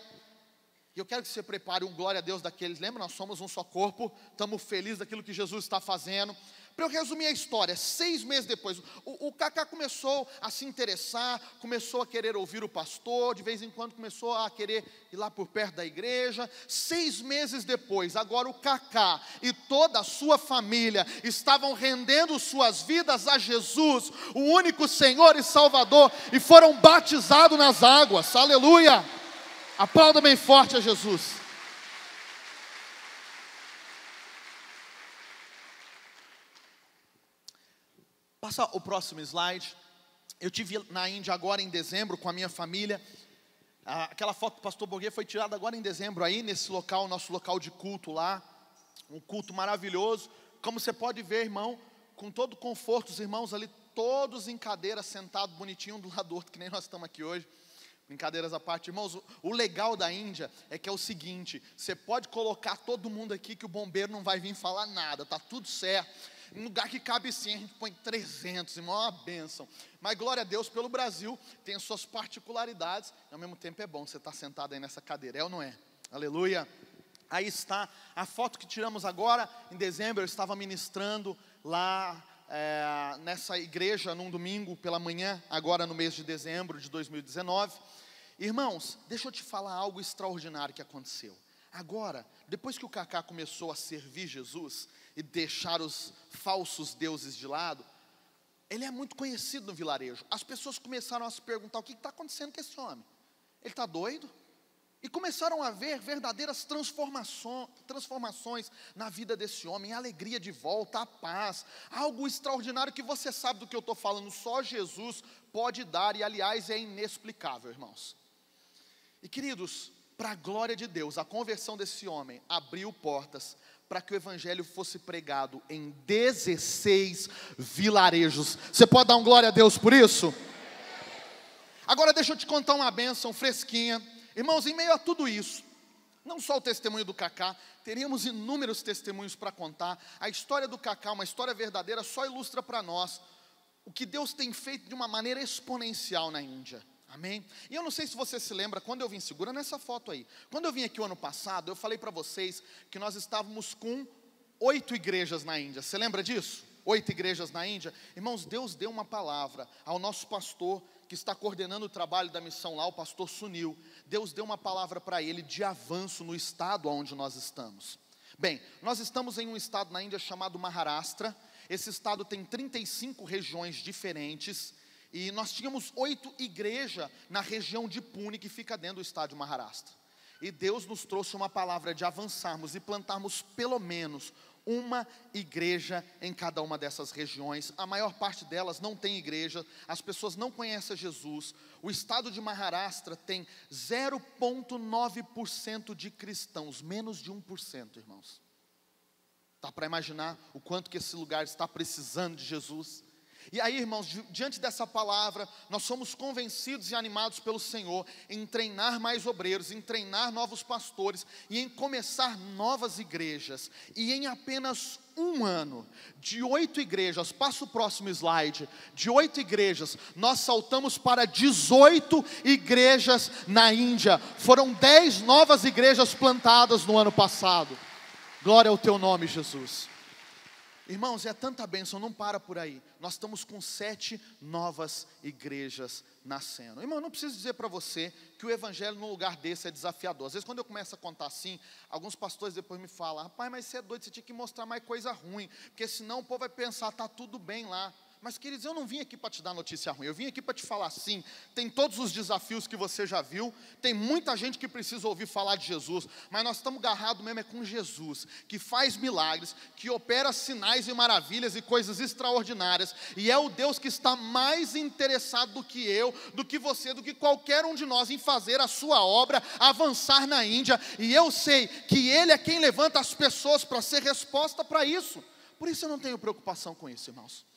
e eu quero que você prepare um glória a Deus daqueles, lembra, nós somos um só corpo, estamos felizes daquilo que Jesus está fazendo. Para eu resumir a história, 6 meses depois, o Cacá começou a se interessar, começou a querer ouvir o pastor, de vez em quando começou a querer ir lá por perto da igreja. 6 meses depois, agora o Cacá e toda a sua família estavam rendendo suas vidas a Jesus, o único Senhor e Salvador, e foram batizados nas águas, aleluia, aplauda bem forte a Jesus. Passa o próximo slide. Eu tive na Índia agora em dezembro com a minha família. Aquela foto do pastor Bourguet foi tirada agora em dezembro aí, nesse local, nosso local de culto lá. Um culto maravilhoso. Como você pode ver, irmão, com todo conforto, os irmãos ali todos em cadeira, sentados bonitinho um do lado do outro, que nem nós estamos aqui hoje. Brincadeiras à parte, irmãos, o legal da Índia é que é o seguinte, você pode colocar todo mundo aqui que o bombeiro não vai vir falar nada, tá tudo certo. Um lugar que cabe 100, a gente põe 300, irmão, é uma bênção. Mas glória a Deus pelo Brasil, tem as suas particularidades, e ao mesmo tempo é bom você estar sentado aí nessa cadeira, é ou não é? Aleluia. Aí está a foto que tiramos agora, em dezembro, eu estava ministrando lá nessa igreja, num domingo pela manhã, agora no mês de dezembro de 2019. Irmãos, deixa eu te falar algo extraordinário que aconteceu. Agora, depois que o Cacá começou a servir Jesus e deixar os falsos deuses de lado, ele é muito conhecido no vilarejo. As pessoas começaram a se perguntar, o que está acontecendo com esse homem? Ele está doido? E começaram a ver verdadeiras transformações na vida desse homem, a alegria de volta, a paz, algo extraordinário que você sabe do que eu estou falando, só Jesus pode dar, e aliás é inexplicável, irmãos. E queridos, para a glória de Deus, a conversão desse homem abriu portas para que o evangelho fosse pregado em 16 vilarejos. Você pode dar um glória a Deus por isso? Agora deixa eu te contar uma bênção fresquinha. Irmãos, em meio a tudo isso, não só o testemunho do Cacá, teríamos inúmeros testemunhos para contar. A história do Cacá, uma história verdadeira, só ilustra para nós o que Deus tem feito de uma maneira exponencial na Índia. Amém? E eu não sei se você se lembra, quando eu vim, segura nessa foto aí. Quando eu vim aqui o ano passado, eu falei para vocês que nós estávamos com 8 igrejas na Índia. Você lembra disso? 8 igrejas na Índia. Irmãos, Deus deu uma palavra ao nosso pastor, que está coordenando o trabalho da missão lá, o pastor Sunil. Deus deu uma palavra para ele de avanço no estado onde nós estamos. Bem, nós estamos em um estado na Índia chamado Maharashtra. Esse estado tem 35 regiões diferentes. E nós tínhamos 8 igrejas na região de Pune, que fica dentro do estado de Maharashtra. E Deus nos trouxe uma palavra de avançarmos e plantarmos pelo menos uma igreja em cada uma dessas regiões. A maior parte delas não tem igreja, as pessoas não conhecem Jesus. O estado de Maharashtra tem 0,9% de cristãos, menos de 1%, irmãos. Dá para imaginar o quanto que esse lugar está precisando de Jesus? E aí, irmãos, diante dessa palavra, nós somos convencidos e animados pelo Senhor em treinar mais obreiros, em treinar novos pastores e em começar novas igrejas. E em apenas um ano, de 8 igrejas, passa o próximo slide, de 8 igrejas, nós saltamos para 18 igrejas na Índia. Foram 10 novas igrejas plantadas no ano passado. Glória ao teu nome, Jesus. Irmãos, é tanta bênção, não para por aí. Nós estamos com 7 novas igrejas nascendo. Irmão, eu não preciso dizer para você que o evangelho num lugar desse é desafiador. Às vezes quando eu começo a contar assim, alguns pastores depois me falam: rapaz, mas você é doido, você tinha que mostrar mais coisa ruim, porque senão o povo vai pensar, está tudo bem lá. Mas queridos, eu não vim aqui para te dar notícia ruim, eu vim aqui para te falar assim, tem todos os desafios que você já viu, tem muita gente que precisa ouvir falar de Jesus, mas nós estamos agarrados mesmo com Jesus, que faz milagres, que opera sinais e maravilhas e coisas extraordinárias, e é o Deus que está mais interessado do que eu, do que você, do que qualquer um de nós em fazer a sua obra avançar na Índia, e eu sei que Ele é quem levanta as pessoas para ser resposta para isso, por isso eu não tenho preocupação com isso, irmãos.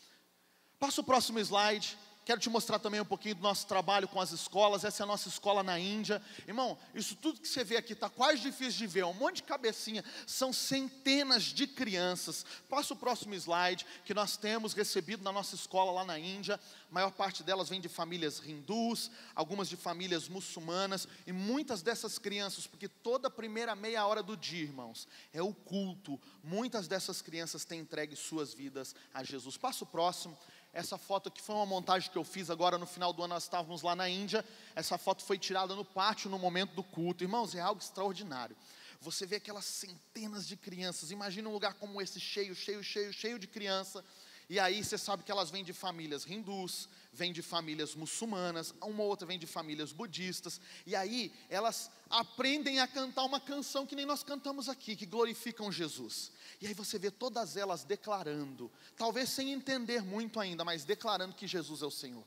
Passa o próximo slide. Quero te mostrar também um pouquinho do nosso trabalho com as escolas. Essa é a nossa escola na Índia. Irmão, isso tudo que você vê aqui está quase difícil de ver. Um monte de cabecinha. São centenas de crianças. Passa o próximo slide, que nós temos recebido na nossa escola lá na Índia. A maior parte delas vem de famílias hindus, algumas de famílias muçulmanas. E muitas dessas crianças, porque toda a primeira meia hora do dia, irmãos, é o culto. Muitas dessas crianças têm entregue suas vidas a Jesus. Passa o próximo. Essa foto aqui foi uma montagem que eu fiz agora no final do ano, nós estávamos lá na Índia. Essa foto foi tirada no pátio no momento do culto. Irmãos, é algo extraordinário. Você vê aquelas centenas de crianças. Imagina um lugar como esse, cheio de criança. E aí você sabe que elas vêm de famílias hindus, vêm de famílias muçulmanas, uma outra vem de famílias budistas. E aí elas aprendem a cantar uma canção que nem nós cantamos aqui, que glorificam Jesus. E aí você vê todas elas declarando, talvez sem entender muito ainda, mas declarando que Jesus é o Senhor.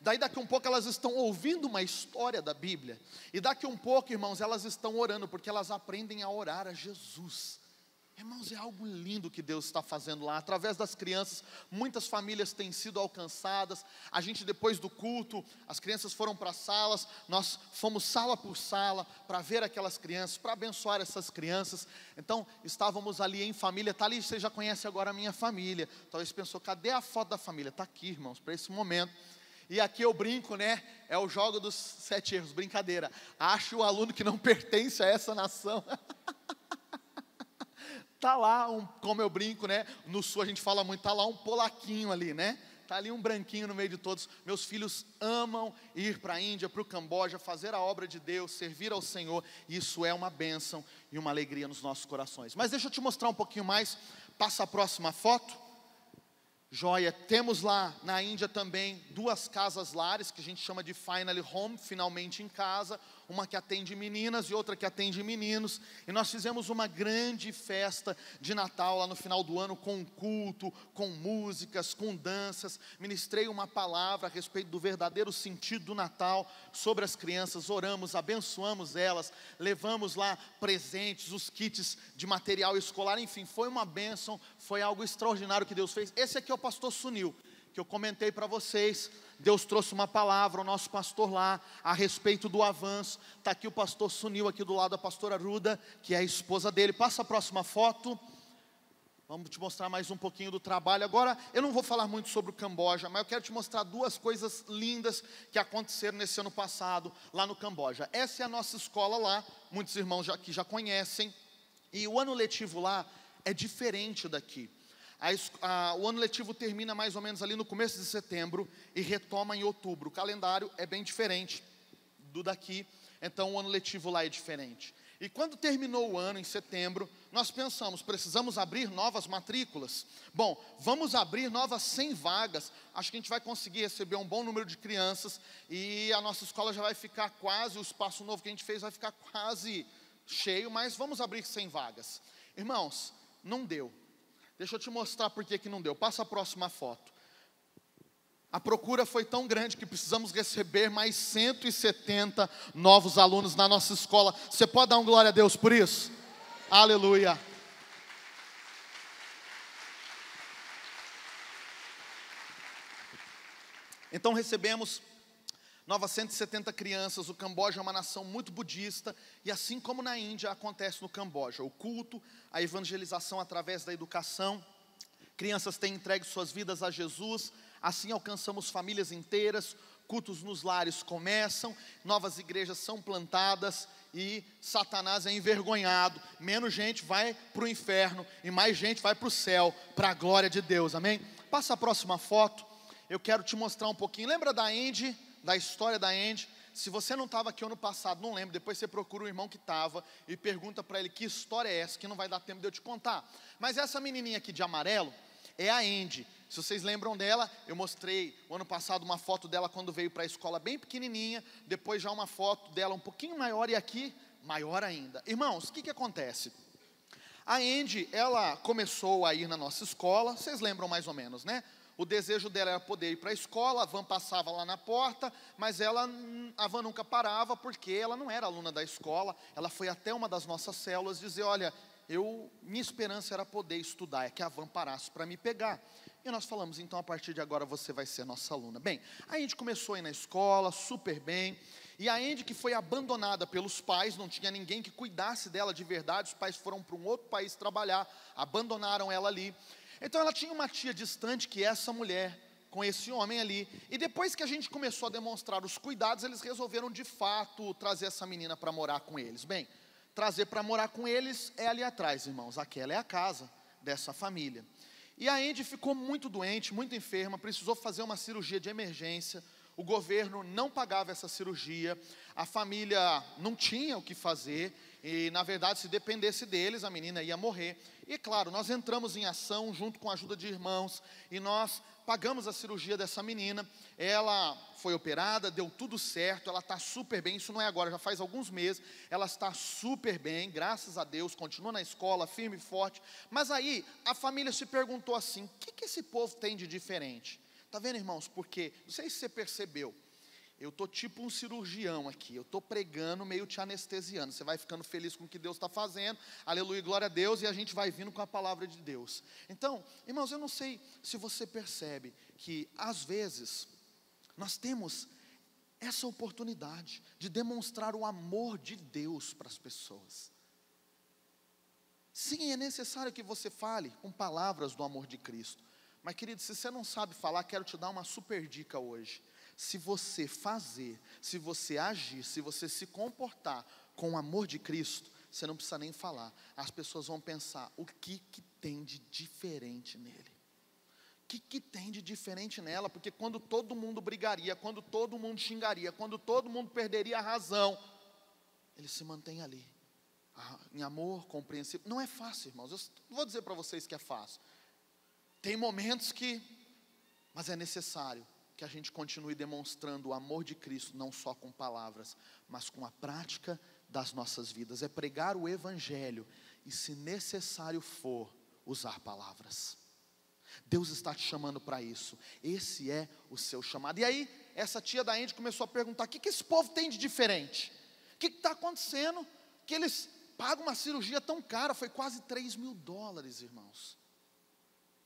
Daí daqui um pouco elas estão ouvindo uma história da Bíblia. E daqui um pouco, irmãos, elas estão orando, porque elas aprendem a orar a Jesus. Irmãos, é algo lindo que Deus está fazendo lá. Através das crianças, muitas famílias têm sido alcançadas. A gente, depois do culto, as crianças foram para salas. Nós fomos sala por sala para ver aquelas crianças, para abençoar essas crianças. Então, estávamos ali em família. Está ali, você já conhece agora a minha família. Talvez pensou, cadê a foto da família? Está aqui, irmãos, para esse momento. E aqui eu brinco, né? É o jogo dos 7 erros, brincadeira. Acho o aluno que não pertence a essa nação. Tá lá, como eu brinco, né? No sul a gente fala muito, tá lá um polaquinho ali, né? Tá ali um branquinho no meio de todos. Meus filhos amam ir para a Índia, para o Camboja, fazer a obra de Deus, servir ao Senhor. Isso é uma bênção e uma alegria nos nossos corações. Mas deixa eu te mostrar um pouquinho mais. Passa a próxima foto. Joia, temos lá na Índia também 2 casas lares, que a gente chama de Finally Home, finalmente em casa, uma que atende meninas e outra que atende meninos, e nós fizemos uma grande festa de Natal lá no final do ano, com culto, com músicas, com danças, ministrei uma palavra a respeito do verdadeiro sentido do Natal, sobre as crianças, oramos, abençoamos elas, levamos lá presentes, os kits de material escolar, enfim, foi uma bênção, foi algo extraordinário que Deus fez. Esse aqui é o pastor Sunil, que eu comentei para vocês. Deus trouxe uma palavra ao nosso pastor lá, a respeito do avanço. Está aqui o pastor Sunil, aqui do lado da pastora Ruda, que é a esposa dele. Passa a próxima foto. Vamos te mostrar mais um pouquinho do trabalho. Agora, eu não vou falar muito sobre o Camboja, mas eu quero te mostrar 2 coisas lindas que aconteceram nesse ano passado, lá no Camboja. Essa é a nossa escola lá, muitos irmãos aqui já conhecem. E o ano letivo lá é diferente daqui. O ano letivo termina mais ou menos ali no começo de setembro e retoma em outubro. O calendário é bem diferente do daqui, então o ano letivo lá é diferente. E quando terminou o ano, em setembro, nós pensamos, precisamos abrir novas matrículas. Bom, vamos abrir novas 100 vagas, acho que a gente vai conseguir receber um bom número de crianças e a nossa escola já vai ficar quase, o espaço novo que a gente fez vai ficar quase cheio, mas vamos abrir 100 vagas. Irmãos, não deu. Deixa eu te mostrar por que não deu. Passa a próxima foto. A procura foi tão grande que precisamos receber mais 170 novos alunos na nossa escola. Você pode dar um glória a Deus por isso? Aleluia. Então recebemos novas 170 crianças. O Camboja é uma nação muito budista, e assim como na Índia acontece no Camboja, o culto, a evangelização através da educação, crianças têm entregue suas vidas a Jesus, assim alcançamos famílias inteiras, cultos nos lares começam, novas igrejas são plantadas, e Satanás é envergonhado, menos gente vai para o inferno e mais gente vai para o céu, para a glória de Deus, amém? Passa a próxima foto, eu quero te mostrar um pouquinho. Lembra da Andy, da história da Andy? Se você não estava aqui ano passado, não lembro, depois você procura o irmão que estava e pergunta para ele que história é essa, que não vai dar tempo de eu te contar. Mas essa menininha aqui de amarelo é a Andy. Se vocês lembram dela, eu mostrei o ano passado uma foto dela quando veio para a escola bem pequenininha, depois já uma foto dela um pouquinho maior e aqui maior ainda. Irmãos, o que acontece? A Andy, ela começou a ir na nossa escola, vocês lembram mais ou menos, né? O desejo dela era poder ir para a escola, a van passava lá na porta, mas a van nunca parava porque ela não era aluna da escola. Ela foi até uma das nossas células dizer, olha, minha esperança era poder estudar, é que a van parasse para me pegar. E nós falamos, então a partir de agora você vai ser nossa aluna. Bem, a Andy começou a ir na escola, super bem, e a Andy que foi abandonada pelos pais, não tinha ninguém que cuidasse dela de verdade, os pais foram para um outro país trabalhar, abandonaram ela ali. Então ela tinha uma tia distante que é essa mulher, com esse homem ali, e depois que a gente começou a demonstrar os cuidados, eles resolveram de fato trazer essa menina para morar com eles. Bem, trazer para morar com eles é ali atrás, irmãos, aquela é a casa dessa família. E a Andy ficou muito doente, muito enferma, precisou fazer uma cirurgia de emergência, o governo não pagava essa cirurgia, a família não tinha o que fazer, e na verdade se dependesse deles a menina ia morrer. E claro, nós entramos em ação junto com a ajuda de irmãos, e nós pagamos a cirurgia dessa menina, ela foi operada, deu tudo certo, ela está super bem, isso não é agora, já faz alguns meses, ela está super bem, graças a Deus, continua na escola, firme e forte. Mas aí, a família se perguntou assim, o que esse povo tem de diferente? Está vendo, irmãos, porque, não sei se você percebeu, eu estou tipo um cirurgião aqui, eu estou pregando, meio te anestesiando, você vai ficando feliz com o que Deus está fazendo, aleluia, glória a Deus, e a gente vai vindo com a palavra de Deus. Então, irmãos, eu não sei se você percebe que, às vezes, nós temos essa oportunidade de demonstrar o amor de Deus para as pessoas. Sim, é necessário que você fale com palavras do amor de Cristo, mas querido, se você não sabe falar, quero te dar uma super dica hoje. Se você fazer, se você agir, se você se comportar com o amor de Cristo, você não precisa nem falar. As pessoas vão pensar, o que tem de diferente nele? O que tem de diferente nela? Porque quando todo mundo brigaria, quando todo mundo xingaria, quando todo mundo perderia a razão, ele se mantém ali, em amor, compreensível. Não é fácil, irmãos, eu não vou dizer para vocês que é fácil. Tem momentos mas é necessário que a gente continue demonstrando o amor de Cristo, não só com palavras, mas com a prática das nossas vidas. É pregar o Evangelho e, se necessário for, usar palavras. Deus está te chamando para isso. Esse é o seu chamado. E aí, essa tia da Andy começou a perguntar, o que esse povo tem de diferente? O que está acontecendo? Que eles pagam uma cirurgia tão cara, foi quase $3.000, irmãos.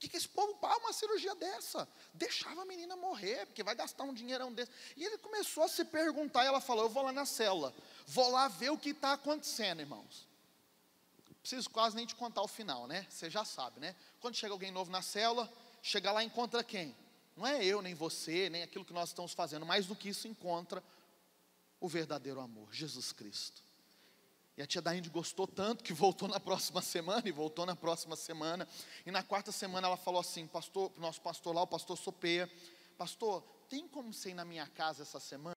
O que esse povo paga uma cirurgia dessa? Deixava a menina morrer, porque vai gastar um dinheirão desse. E ele começou a se perguntar, e ela falou, eu vou lá na célula, vou lá ver o que está acontecendo, irmãos. Não preciso quase nem te contar o final, né? Você já sabe, né? Quando chega alguém novo na célula, chega lá e encontra quem? Não é eu, nem você, nem aquilo que nós estamos fazendo. Mais do que isso, encontra o verdadeiro amor, Jesus Cristo. E a tia da Andy gostou tanto que voltou na próxima semana, e voltou na próxima semana. E na quarta semana ela falou assim, pastor, para o nosso pastor lá, o pastor Sopeia, pastor, tem como você ir na minha casa essa semana?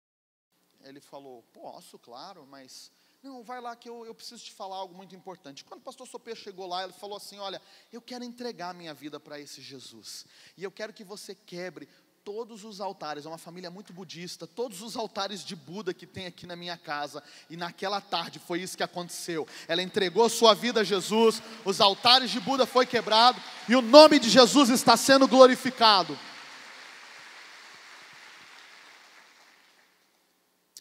Ele falou, posso, claro, mas não, vai lá que eu preciso te falar algo muito importante. Quando o pastor Sopeia chegou lá, ele falou assim, olha, eu quero entregar a minha vida para esse Jesus, e eu quero que você quebre todos os altares, é uma família muito budista, todos os altares de Buda que tem aqui na minha casa. E naquela tarde foi isso que aconteceu. Ela entregou sua vida a Jesus, os altares de Buda foi quebrado, e o nome de Jesus está sendo glorificado.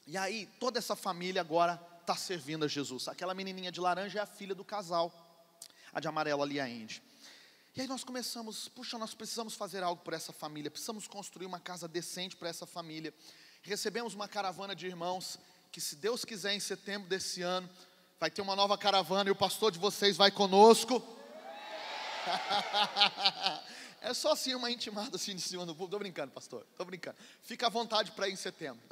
E aí, toda essa família agora está servindo a Jesus. Aquela menininha de laranja é a filha do casal, a de amarelo ali, a Andy. E aí nós começamos, puxa, nós precisamos fazer algo por essa família, precisamos construir uma casa decente para essa família. Recebemos uma caravana de irmãos, que se Deus quiser em setembro desse ano, vai ter uma nova caravana e o pastor de vocês vai conosco. É só assim uma intimada assim de cima do público. Tô brincando, pastor, tô brincando. Fica à vontade para ir em setembro.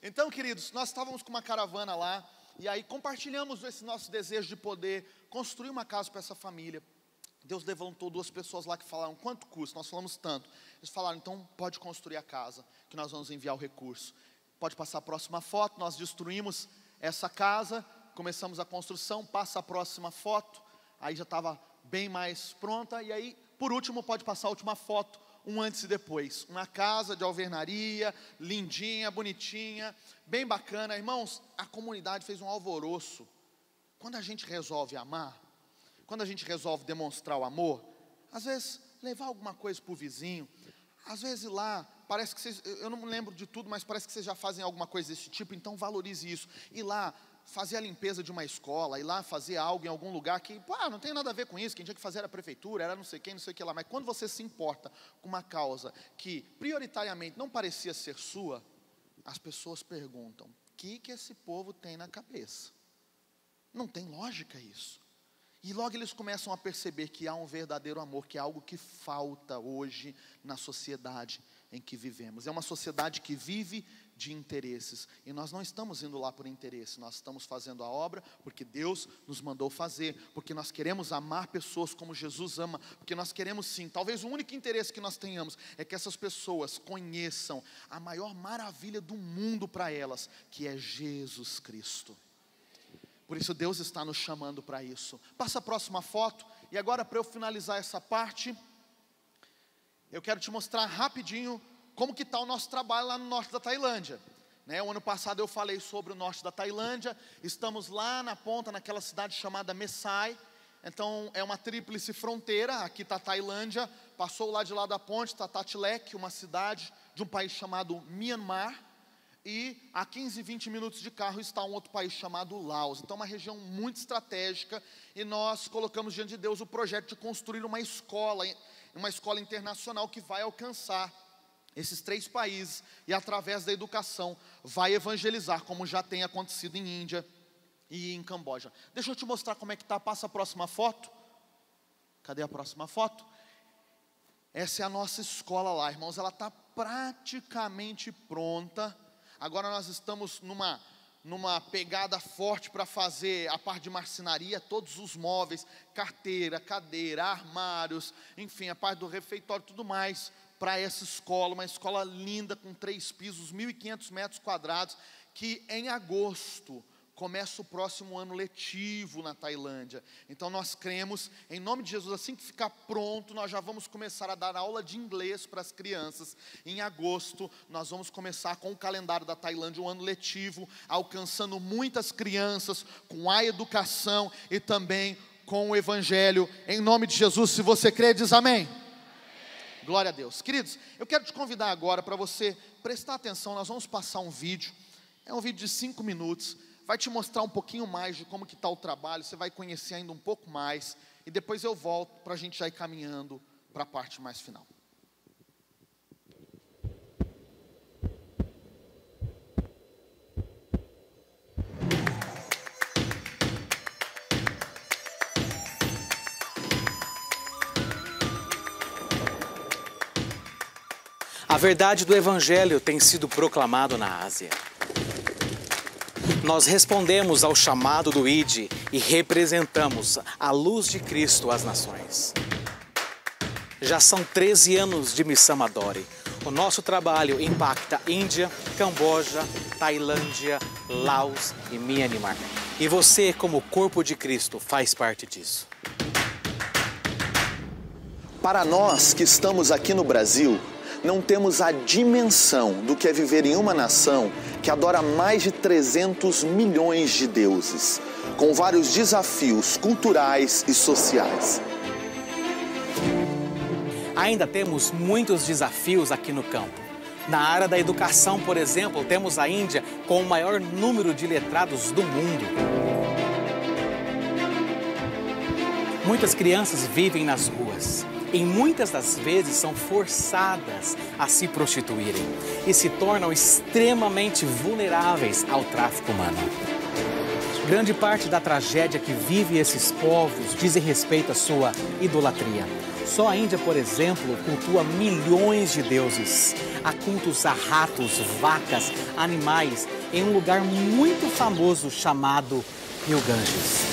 Então, queridos, nós estávamos com uma caravana lá, e aí compartilhamos esse nosso desejo de poder construir uma casa para essa família. Deus levantou 2 pessoas lá que falaram, quanto custa? Nós falamos tanto. Eles falaram, então pode construir a casa, que nós vamos enviar o recurso. Pode passar a próxima foto. Nós destruímos essa casa, começamos a construção, passa a próxima foto. Aí já estava bem mais pronta. E aí, por último, pode passar a última foto, um antes e depois. Uma casa de alvenaria, lindinha, bonitinha, bem bacana. Irmãos, a comunidade fez um alvoroço. Quando a gente resolve amar, quando a gente resolve demonstrar o amor, às vezes levar alguma coisa para o vizinho, às vezes lá, parece que vocês, eu não me lembro de tudo, mas parece que vocês já fazem alguma coisa desse tipo, então valorize isso. Ir lá, fazer a limpeza de uma escola, ir lá fazer algo em algum lugar que, não tem nada a ver com isso, quem tinha que fazer era a prefeitura, era não sei quem, não sei o que lá, mas quando você se importa com uma causa que prioritariamente não parecia ser sua, as pessoas perguntam, o que esse povo tem na cabeça? Não tem lógica isso. E logo eles começam a perceber que há um verdadeiro amor, que é algo que falta hoje na sociedade em que vivemos. É uma sociedade que vive de interesses, e nós não estamos indo lá por interesse, nós estamos fazendo a obra porque Deus nos mandou fazer, porque nós queremos amar pessoas como Jesus ama, porque nós queremos sim, talvez o único interesse que nós tenhamos é que essas pessoas conheçam a maior maravilha do mundo para elas, que é Jesus Cristo. Por isso Deus está nos chamando para isso. Passa a próxima foto. E agora, para eu finalizar essa parte, eu quero te mostrar rapidinho como que está o nosso trabalho lá no norte da Tailândia. O ano passado eu falei sobre o norte da Tailândia. Estamos lá na ponta, naquela cidade chamada Mesai. Então é uma tríplice fronteira. Aqui está a Tailândia, passou lá de lá da ponte, está Tatilek, uma cidade de um país chamado Myanmar. E a 15, 20 minutos de carro está um outro país chamado Laos. Então, uma região muito estratégica. E nós colocamos diante de Deus o projeto de construir uma escola internacional que vai alcançar esses 3 países. E através da educação vai evangelizar, como já tem acontecido em Índia e em Camboja. Deixa eu te mostrar como é que está. Passa a próxima foto. Cadê a próxima foto? Essa é a nossa escola lá, irmãos. Ela está praticamente pronta. Agora nós estamos numa pegada forte para fazer a parte de marcenaria, todos os móveis, carteira, cadeira, armários, enfim, a parte do refeitório, tudo mais, para essa escola, uma escola linda, com 3 pisos, 1.500 metros quadrados, que em agosto começa o próximo ano letivo na Tailândia. Então nós cremos, em nome de Jesus, assim que ficar pronto, nós já vamos começar a dar aula de inglês para as crianças. Em agosto, nós vamos começar com o calendário da Tailândia, um ano letivo, alcançando muitas crianças, com a educação e também com o evangelho. Em nome de Jesus, se você crê, diz amém. Glória a Deus. Queridos, eu quero te convidar agora para você prestar atenção. Nós vamos passar um vídeo, é um vídeo de 5 minutos, vai te mostrar um pouquinho mais de como que está o trabalho, você vai conhecer ainda um pouco mais, e depois eu volto para a gente já ir caminhando para a parte mais final. A verdade do Evangelho tem sido proclamado na Ásia. Nós respondemos ao chamado do ID e representamos a luz de Cristo às nações. Já são 13 anos de Missão Adore. O nosso trabalho impacta Índia, Camboja, Tailândia, Laos e Myanmar. E você, como corpo de Cristo, faz parte disso. Para nós que estamos aqui no Brasil, não temos a dimensão do que é viver em uma nação que adora mais de 300 milhões de deuses, com vários desafios culturais e sociais. Ainda temos muitos desafios aqui no campo. Na área da educação, por exemplo, temos a Índia com o maior número de letrados do mundo. Muitas crianças vivem nas ruas. E muitas das vezes são forçadas a se prostituírem e se tornam extremamente vulneráveis ao tráfico humano. Grande parte da tragédia que vive esses povos diz respeito à sua idolatria. Só a Índia, por exemplo, cultua milhões de deuses. Há cultos a ratos, vacas, animais, em um lugar muito famoso chamado Rio Ganges.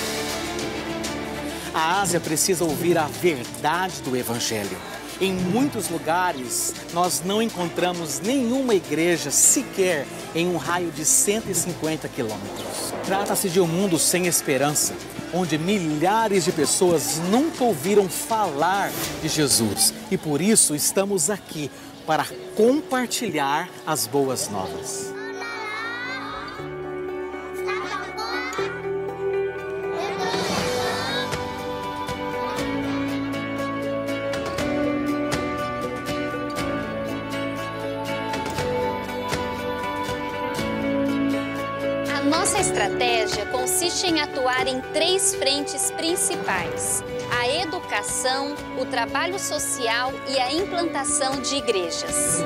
A Ásia precisa ouvir a verdade do Evangelho. Em muitos lugares, nós não encontramos nenhuma igreja sequer em um raio de 150 quilômetros. Trata-se de um mundo sem esperança, onde milhares de pessoas nunca ouviram falar de Jesus. E por isso estamos aqui para compartilhar as boas novas. Nossa estratégia consiste em atuar em 3 frentes principais: a educação, o trabalho social e a implantação de igrejas.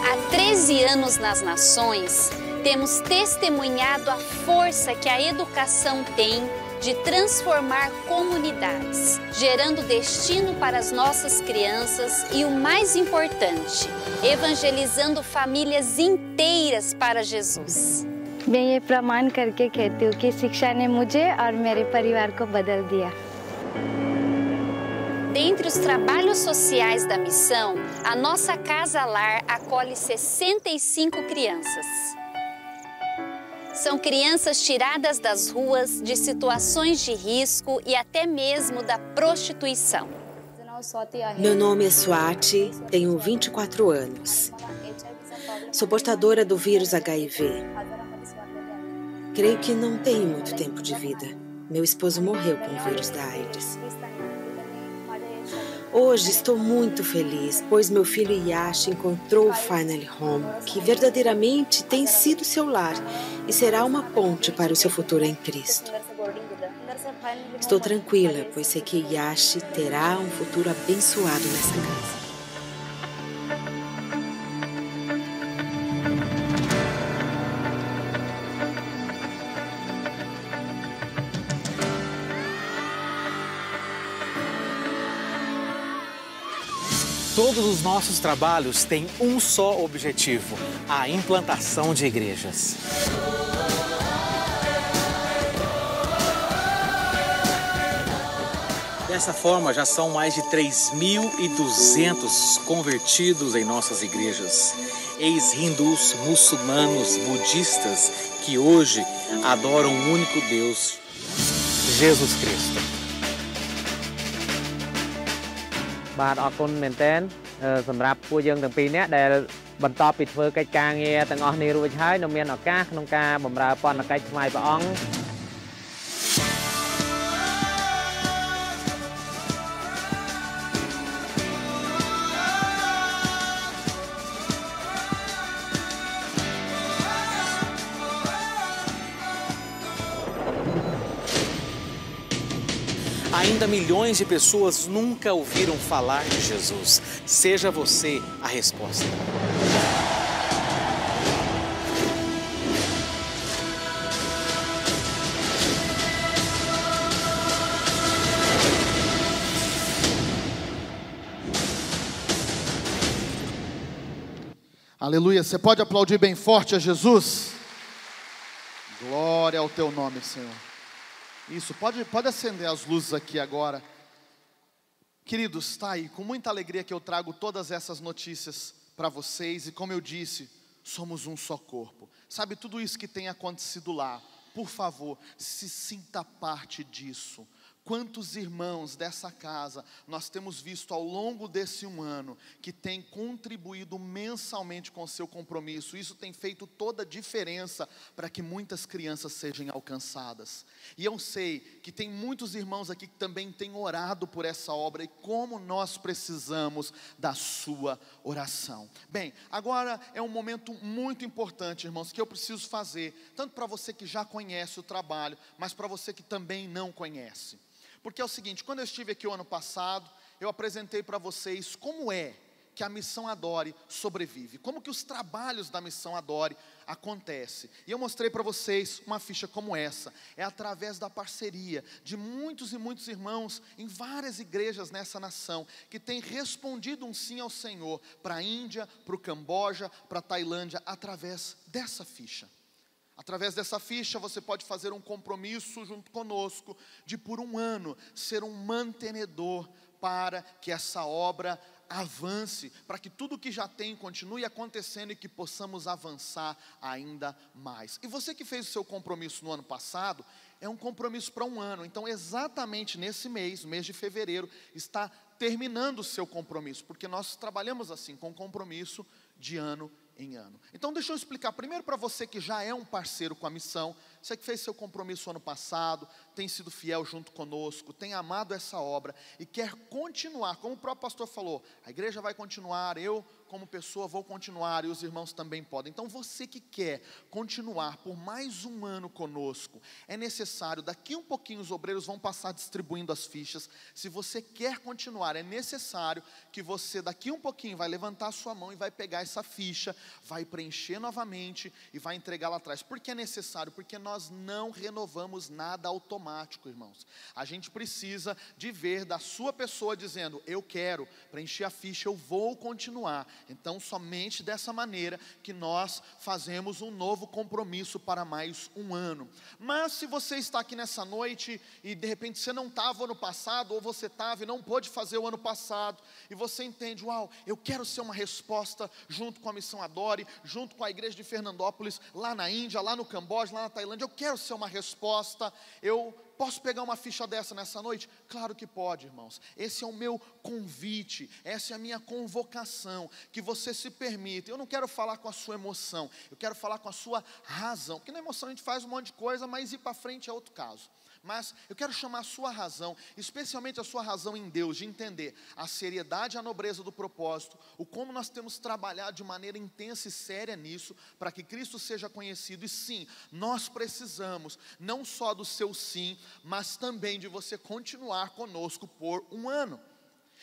Há 13 anos nas nações, temos testemunhado a força que a educação tem de transformar comunidades, gerando destino para as nossas crianças e, o mais importante, evangelizando famílias inteiras para Jesus. मैं ये प्रमाण करके कहती हूँ कि शिक्षा ने मुझे और मेरे परिवार को बदल दिया. Dentre os trabalhos sociais da missão, a nossa Casa Lar acolhe 65 crianças. São crianças tiradas das ruas, de situações de risco e até mesmo da prostituição. Meu nome é Swati, tenho 24 anos. Sou portadora do vírus HIV. Creio que não tenho muito tempo de vida. Meu esposo morreu com o vírus da AIDS. Hoje estou muito feliz, pois meu filho Yash encontrou o Finally Home, que verdadeiramente tem sido seu lar e será uma ponte para o seu futuro em Cristo. Estou tranquila, pois sei que Yash terá um futuro abençoado nessa casa. Todos os nossos trabalhos têm um só objetivo: a implantação de igrejas. Dessa forma, já são mais de 3.200 convertidos em nossas igrejas. Ex-hindus, muçulmanos, budistas, que hoje adoram um único Deus, Jesus Cristo. បាទអរគុណមែនទែនសម្រាប់ពួកយើងទាំងពីរនាក់ដែលបន្តពីធ្វើកិច្ចការងារទាំងអស់នេះរួចហើយនៅមានឱកាសក្នុងការបម្រើពន្ធកិច្ចថ្វាយព្រះអង្គ Ainda milhões de pessoas nunca ouviram falar de Jesus. Seja você a resposta. Aleluia. Você pode aplaudir bem forte a Jesus? Glória ao teu nome, Senhor. Isso, pode acender as luzes aqui agora. Queridos, está aí, com muita alegria que eu trago todas essas notícias para vocês. E como eu disse, somos um só corpo. Sabe, tudo isso que tem acontecido lá, por favor, se sinta parte disso. Quantos irmãos dessa casa nós temos visto ao longo desse um ano que tem contribuído mensalmente com o seu compromisso. Isso tem feito toda a diferença para que muitas crianças sejam alcançadas. E eu sei que tem muitos irmãos aqui que também têm orado por essa obra e como nós precisamos da sua oração. Bem, agora é um momento muito importante, irmãos, que eu preciso fazer, tanto para você que já conhece o trabalho, mas para você que também não conhece. Porque é o seguinte, quando eu estive aqui o ano passado, eu apresentei para vocês como é que a Missão Adore sobrevive, como que os trabalhos da Missão Adore acontecem. E eu mostrei para vocês uma ficha como essa. É através da parceria de muitos e muitos irmãos em várias igrejas nessa nação, que têm respondido um sim ao Senhor, para a Índia, para o Camboja, para a Tailândia, através dessa ficha. Através dessa ficha você pode fazer um compromisso junto conosco, de por um ano ser um mantenedor para que essa obra avance, para que tudo que já tem continue acontecendo e que possamos avançar ainda mais. E você que fez o seu compromisso no ano passado, é um compromisso para um ano. Então exatamente nesse mês, no mês de fevereiro, está terminando o seu compromisso, porque nós trabalhamos assim, com compromisso de ano em ano. Então deixa eu explicar primeiro para você que já é um parceiro com a missão, você que fez seu compromisso ano passado, tem sido fiel junto conosco, tem amado essa obra e quer continuar, como o próprio pastor falou, a igreja vai continuar, eu como pessoa vou continuar e os irmãos também podem. Então você que quer continuar por mais um ano conosco, é necessário, daqui um pouquinho os obreiros vão passar distribuindo as fichas. Se você quer continuar, é necessário que você daqui um pouquinho vai levantar a sua mão e vai pegar essa ficha, vai preencher novamente e vai entregar lá atrás. Por que é necessário? Porque nós não renovamos nada automático, irmãos. A gente precisa de ver da sua pessoa dizendo, eu quero preencher a ficha, eu vou continuar. Então somente dessa maneira que nós fazemos um novo compromisso para mais um ano. Mas se você está aqui nessa noite e de repente você não estava ano passado, ou você estava e não pôde fazer o ano passado, e você entende, uau, eu quero ser uma resposta junto com a Missão Adore, junto com a igreja de Fernandópolis, lá na Índia, lá no Camboja, lá na Tailândia, eu quero ser uma resposta, eu posso pegar uma ficha dessa nessa noite? Claro que pode, irmãos. Esse é o meu convite, essa é a minha convocação, que você se permita. Eu não quero falar com a sua emoção, eu quero falar com a sua razão, porque na emoção a gente faz um monte de coisa, mas ir para frente é outro caso. Mas eu quero chamar a sua razão, especialmente a sua razão em Deus, de entender a seriedade e a nobreza do propósito, o como nós temos trabalhado de maneira intensa e séria nisso, para que Cristo seja conhecido. E sim, nós precisamos não só do seu sim, mas também de você continuar conosco por um ano.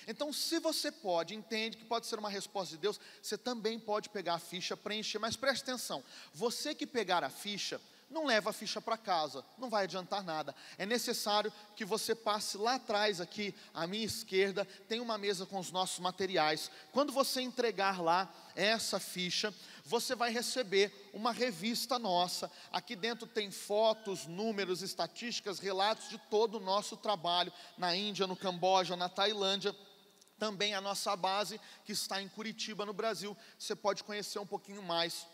Então se você pode, entende que pode ser uma resposta de Deus, você também pode pegar a ficha, preencher, mas preste atenção, você que pegar a ficha, não leva a ficha para casa, não vai adiantar nada. É necessário que você passe lá atrás, aqui à minha esquerda, tem uma mesa com os nossos materiais. Quando você entregar lá essa ficha, você vai receber uma revista nossa. Aqui dentro tem fotos, números, estatísticas, relatos de todo o nosso trabalho na Índia, no Camboja, na Tailândia. Também a nossa base que está em Curitiba, no Brasil. Você pode conhecer um pouquinho mais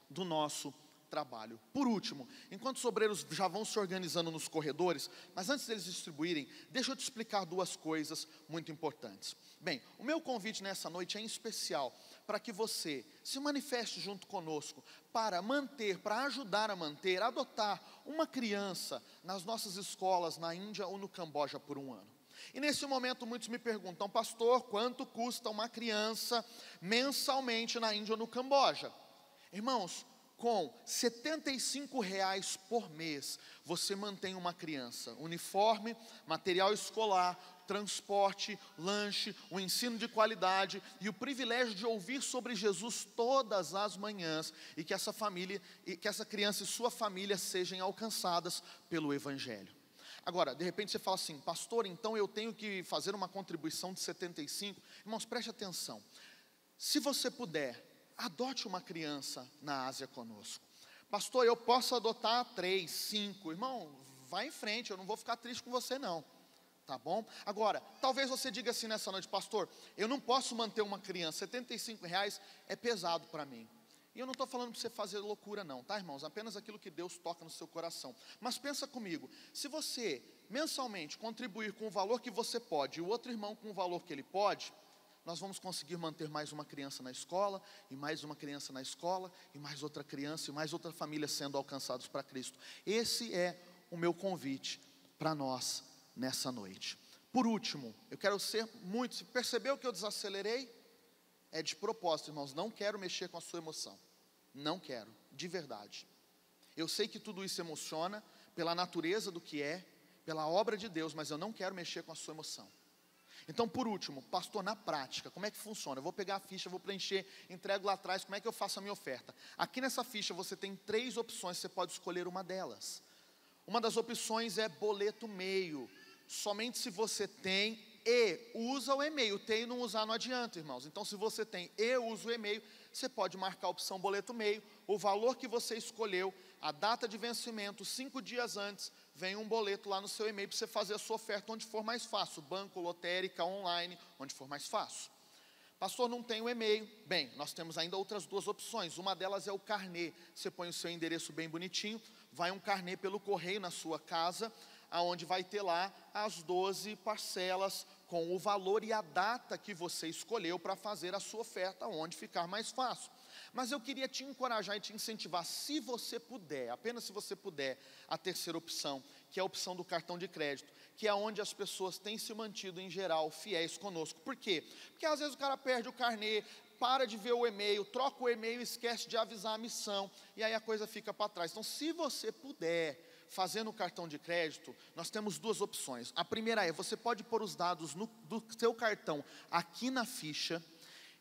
do nosso trabalho. Por último, enquanto os obreiros já vão se organizando nos corredores, mas antes deles distribuírem, deixa eu te explicar duas coisas muito importantes. Bem, o meu convite nessa noite é em especial para que você se manifeste junto conosco para manter, para ajudar a manter, adotar uma criança nas nossas escolas na Índia ou no Camboja por um ano. E nesse momento muitos me perguntam, pastor, quanto custa uma criança mensalmente na Índia ou no Camboja? Irmãos, com R$ 75,00 por mês, você mantém uma criança, uniforme, material escolar, transporte, lanche, o ensino de qualidade e o privilégio de ouvir sobre Jesus todas as manhãs e que essa família, e que essa criança e sua família sejam alcançadas pelo Evangelho. Agora, de repente você fala assim, pastor, então eu tenho que fazer uma contribuição de 75. Irmãos, preste atenção. Se você puder, adote uma criança na Ásia conosco. Pastor, eu posso adotar 3, 5. Irmão, vai em frente, eu não vou ficar triste com você não. Tá bom? Agora, talvez você diga assim nessa noite, pastor, eu não posso manter uma criança, R$ 75,00 é pesado para mim. E eu não estou falando para você fazer loucura não, tá, irmãos? Apenas aquilo que Deus toca no seu coração. Mas pensa comigo, se você mensalmente contribuir com o valor que você pode, e o outro irmão com o valor que ele pode, nós vamos conseguir manter mais uma criança na escola, e mais uma criança na escola, e mais outra criança, e mais outra família sendo alcançados para Cristo. Esse é o meu convite para nós nessa noite. Por último, eu quero ser muito, se percebeu que eu desacelerei? É de propósito, irmãos, não quero mexer com a sua emoção. Não quero, de verdade. Eu sei que tudo isso emociona, pela natureza do que é, pela obra de Deus, mas eu não quero mexer com a sua emoção. Então, por último, pastor, na prática, como é que funciona? Eu vou pegar a ficha, vou preencher, entrego lá atrás, como é que eu faço a minha oferta? Aqui nessa ficha você tem 3 opções, você pode escolher uma delas. Uma das opções é boleto meio, somente se você tem e usa o e-mail. Tem e não usar não adianta, irmãos. Então, se você tem e usa o e-mail, você pode marcar a opção boleto meio, o valor que você escolheu, a data de vencimento, 5 dias antes, vem um boleto lá no seu e-mail para você fazer a sua oferta onde for mais fácil, banco, lotérica, online, onde for mais fácil. Pastor, não tem o e-mail. Bem, nós temos ainda outras 2 opções, uma delas é o carnê, você põe o seu endereço bem bonitinho, vai um carnê pelo correio na sua casa, aonde vai ter lá as 12 parcelas com o valor e a data que você escolheu para fazer a sua oferta, onde ficar mais fácil. Mas eu queria te encorajar e te incentivar, se você puder, apenas se você puder, a terceira opção, que é a opção do cartão de crédito, que é onde as pessoas têm se mantido, em geral, fiéis conosco. Por quê? Porque às vezes o cara perde o carnê, para de ver o e-mail, troca o e-mail e esquece de avisar a missão, e aí a coisa fica para trás. Então, se você puder fazer no cartão de crédito, nós temos 2 opções. A primeira é, você pode pôr os dados do seu cartão aqui na ficha.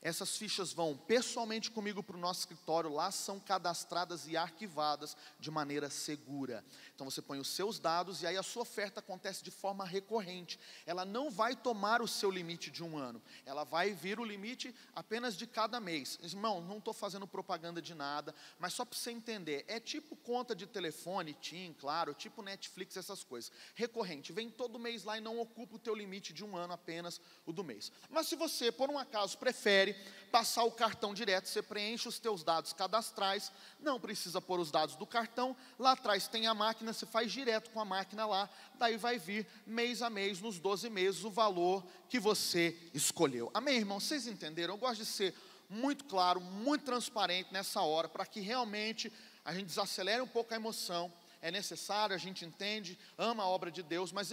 Essas fichas vão pessoalmente comigo para o nosso escritório, lá são cadastradas e arquivadas de maneira segura. Então você põe os seus dados e aí a sua oferta acontece de forma recorrente. Ela não vai tomar o seu limite de 1 ano, ela vai vir o limite apenas de cada mês. Irmão, não estou fazendo propaganda de nada, mas só para você entender, é tipo conta de telefone, TIM, claro, tipo Netflix, essas coisas. Recorrente, vem todo mês lá e não ocupa o teu limite de 1 ano, apenas o do mês. Mas se você, por um acaso, prefere passar o cartão direto, você preenche os teus dados cadastrais, não precisa pôr os dados do cartão, lá atrás tem a máquina, você faz direto com a máquina lá, daí vai vir mês a mês, nos 12 meses, o valor que você escolheu. Amém, irmão? Vocês entenderam? Eu gosto de ser muito claro, muito transparente nessa hora, para que realmente a gente desacelere um pouco a emoção. É necessário, a gente entende, ama a obra de Deus, mas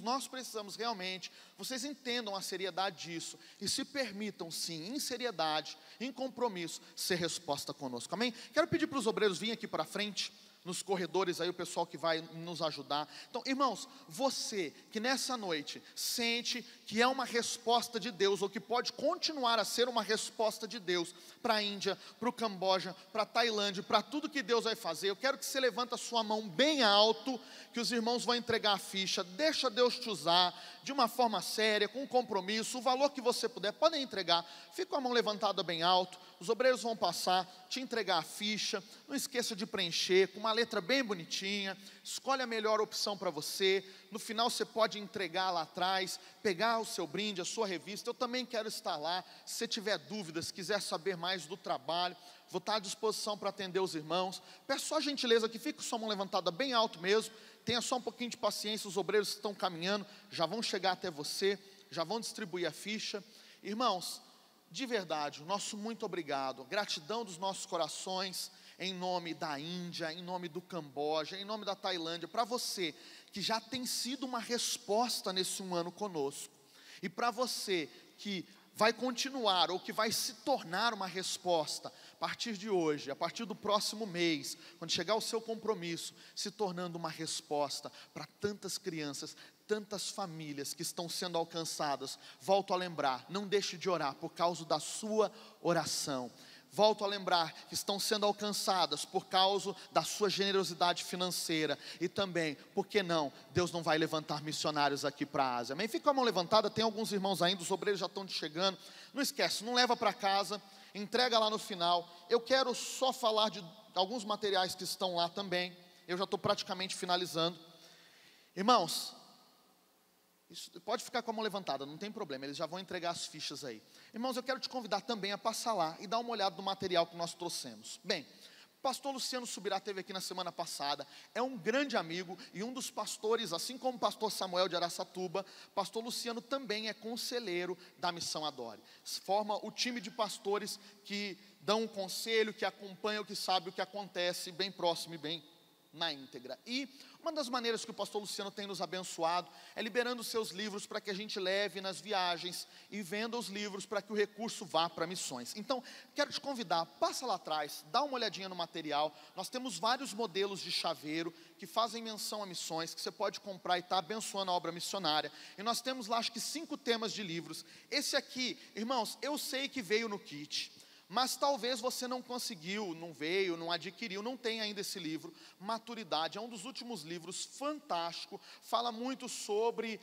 nós precisamos realmente, vocês entendam a seriedade disso, e se permitam sim, em seriedade, em compromisso, ser resposta conosco, amém? Quero pedir para os obreiros virem aqui para frente, nos corredores aí, o pessoal que vai nos ajudar. Então, irmãos, você que nessa noite sente que é uma resposta de Deus, ou que pode continuar a ser uma resposta de Deus para a Índia, para o Camboja, para a Tailândia, para tudo que Deus vai fazer, eu quero que você levanta a sua mão bem alto, que os irmãos vão entregar a ficha, deixa Deus te usar, de uma forma séria, com compromisso, o valor que você puder, podem entregar, fica com a mão levantada bem alto, os obreiros vão passar, te entregar a ficha, não esqueça de preencher, com uma letra bem bonitinha, escolhe a melhor opção para você, no final você pode entregar lá atrás, pegar o seu brinde, a sua revista, eu também quero estar lá, se você tiver dúvidas, quiser saber mais do trabalho, vou estar à disposição para atender os irmãos, peço só a gentileza que fique com sua mão levantada bem alto mesmo, tenha só um pouquinho de paciência, os obreiros que estão caminhando, já vão chegar até você, já vão distribuir a ficha, irmãos, de verdade, o nosso muito obrigado, gratidão dos nossos corações, em nome da Índia, em nome do Camboja, em nome da Tailândia, para você que já tem sido uma resposta nesse 1 ano conosco, e para você que vai continuar, ou que vai se tornar uma resposta, a partir de hoje, a partir do próximo mês, quando chegar o seu compromisso, se tornando uma resposta para tantas crianças, tantas famílias que estão sendo alcançadas. Volto a lembrar, não deixe de orar por causa da sua oração. Volto a lembrar que estão sendo alcançadas por causa da sua generosidade financeira. E também, por que não, Deus não vai levantar missionários aqui para a Ásia. Amém? Fica com a mão levantada, tem alguns irmãos ainda, os obreiros já estão chegando. Não esquece, não leva para casa, entrega lá no final. Eu quero só falar de alguns materiais que estão lá também. Eu já estou praticamente finalizando. Irmãos, pode ficar com a mão levantada, não tem problema, eles já vão entregar as fichas aí. Irmãos, eu quero te convidar também a passar lá e dar uma olhada no material que nós trouxemos. Bem, o pastor Luciano Subirá esteve aqui na semana passada, é um grande amigo e um dos pastores, assim como o pastor Samuel de Araçatuba, pastor Luciano também é conselheiro da Missão Adore. Forma o time de pastores que dão um conselho, que acompanham, que sabem o que acontece, bem próximo e bem na íntegra. E uma das maneiras que o pastor Luciano tem nos abençoado é liberando os seus livros para que a gente leve nas viagens e venda os livros para que o recurso vá para missões. Então, quero te convidar, passa lá atrás, dá uma olhadinha no material. Nós temos vários modelos de chaveiro que fazem menção a missões, que você pode comprar e está abençoando a obra missionária. E nós temos lá, acho que 5 temas de livros. Esse aqui, irmãos, eu sei que veio no kit, mas talvez você não conseguiu, não veio, não adquiriu, não tem ainda esse livro, Maturidade. É um dos últimos livros, fantástico, fala muito sobre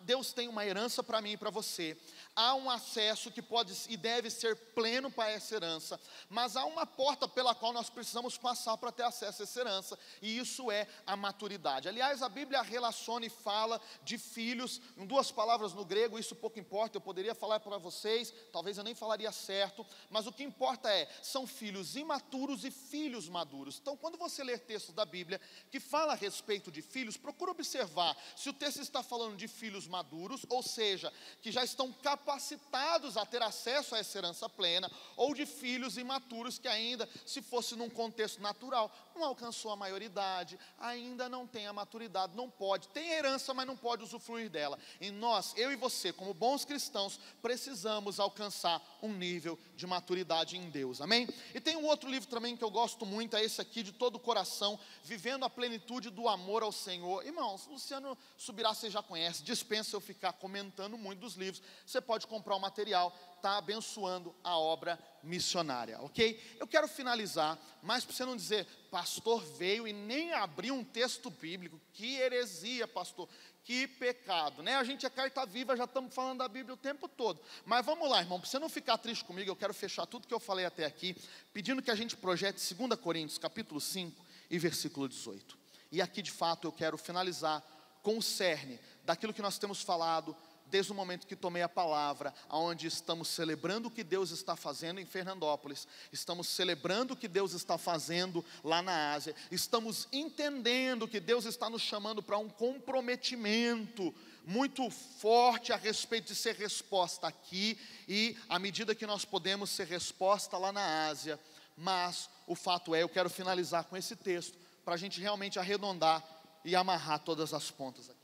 Deus tem uma herança para mim e para você. Há um acesso que pode e deve ser pleno para essa herança, mas há uma porta pela qual nós precisamos passar para ter acesso a essa herança, e isso é a maturidade. Aliás, a Bíblia relaciona e fala de filhos, em 2 palavras no grego, isso pouco importa, eu poderia falar para vocês, talvez eu nem falaria certo, mas o que importa são filhos imaturos e filhos maduros. Então, quando você ler textos da Bíblia que fala a respeito de filhos, procura observar se o texto está falando de filhos maduros, ou seja, que já estão capacitados a ter acesso a essa herança plena, ou de filhos imaturos que ainda, se fosse num contexto natural, não alcançou a maioridade, ainda não tem a maturidade, não pode, tem herança, mas não pode usufruir dela. E nós, eu e você, como bons cristãos, precisamos alcançar um nível de maturidade em Deus, amém? E tem um outro livro também que eu gosto muito, é esse aqui, De Todo o Coração, Vivendo a Plenitude do Amor ao Senhor. Irmãos, Luciano Subirá, você já conhece, dispensa eu ficar comentando muito dos livros, você pode comprar o material, está abençoando a obra missionária, ok? Eu quero finalizar, mas para você não dizer, pastor veio e nem abriu um texto bíblico, que heresia, pastor, que pecado, né? A gente é carta viva, já estamos falando da Bíblia o tempo todo, mas vamos lá, irmão, para você não ficar triste comigo, eu quero fechar tudo que eu falei até aqui, pedindo que a gente projete 2 Coríntios, capítulo 5 e versículo 18, e aqui de fato eu quero finalizar com o cerne daquilo que nós temos falado, desde o momento que tomei a palavra, onde estamos celebrando o que Deus está fazendo em Fernandópolis, estamos celebrando o que Deus está fazendo lá na Ásia, estamos entendendo que Deus está nos chamando para um comprometimento muito forte a respeito de ser resposta aqui, e à medida que nós podemos ser resposta lá na Ásia. Mas o fato eu quero finalizar com esse texto, para a gente realmente arredondar e amarrar todas as pontas aqui.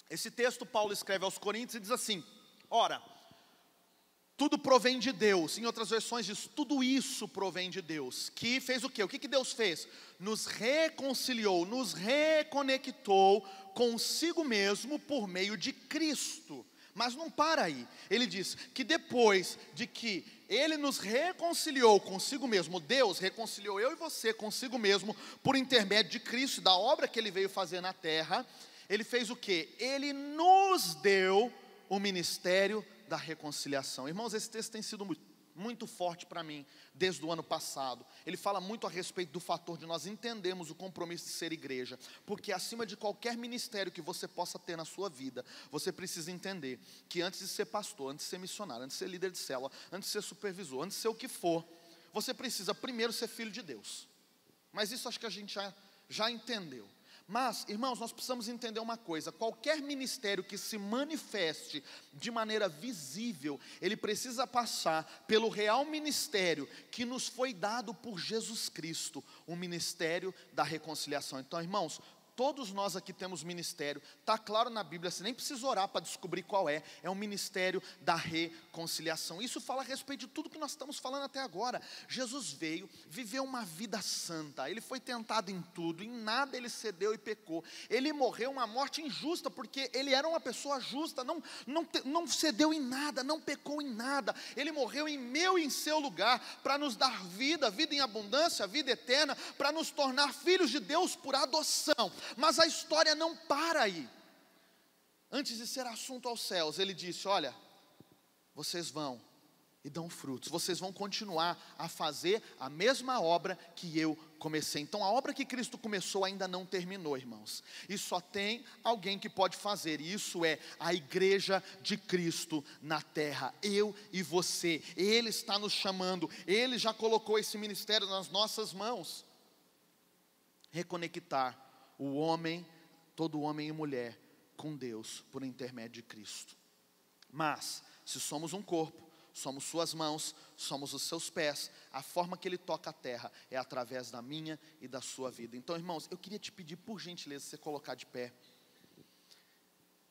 Esse texto Paulo escreve aos Coríntios e diz assim: ora, tudo provém de Deus. Em outras versões diz, tudo isso provém de Deus. Que fez o quê? O que Deus fez? Nos reconciliou, nos reconectou consigo mesmo por meio de Cristo. Mas não para aí. Ele diz que depois de que Ele nos reconciliou consigo mesmo, Deus reconciliou eu e você consigo mesmo por intermédio de Cristo, da obra que Ele veio fazer na terra, Ele fez o quê? Ele nos deu o ministério da reconciliação. Irmãos, esse texto tem sido muito forte para mim, desde o ano passado. Ele fala muito a respeito do fator de nós entendermos o compromisso de ser igreja, porque acima de qualquer ministério que você possa ter na sua vida, você precisa entender que antes de ser pastor, antes de ser missionário, antes de ser líder de célula, antes de ser supervisor, antes de ser o que for, você precisa primeiro ser filho de Deus. Mas isso acho que a gente já entendeu. Mas, irmãos, nós precisamos entender uma coisa: qualquer ministério que se manifeste de maneira visível, ele precisa passar pelo real ministério que nos foi dado por Jesus Cristo, o ministério da reconciliação. Então, irmãos, todos nós aqui temos ministério, está claro na Bíblia, você nem precisa orar para descobrir qual é o ministério da reconciliação. Isso fala a respeito de tudo que nós estamos falando até agora. Jesus veio, viveu uma vida santa, Ele foi tentado em tudo, em nada Ele cedeu e pecou. Ele morreu uma morte injusta, porque Ele era uma pessoa justa, não cedeu em nada, não pecou em nada. Ele morreu em meu e em seu lugar, para nos dar vida, vida em abundância, vida eterna, para nos tornar filhos de Deus por adoção. Mas a história não para aí. Antes de ser assunto aos céus, Ele disse: olha, vocês vão e dão frutos, vocês vão continuar a fazer a mesma obra que eu comecei. Então a obra que Cristo começou ainda não terminou, irmãos, e só tem alguém que pode fazer, e isso é a igreja de Cristo na terra, eu e você. Ele está nos chamando, Ele já colocou esse ministério nas nossas mãos. Reconectar o homem, todo homem e mulher, com Deus por intermédio de Cristo. Mas, se somos um corpo, somos suas mãos, somos os seus pés. A forma que Ele toca a terra é através da minha e da sua vida. Então, irmãos, eu queria te pedir, por gentileza, você colocar de pé.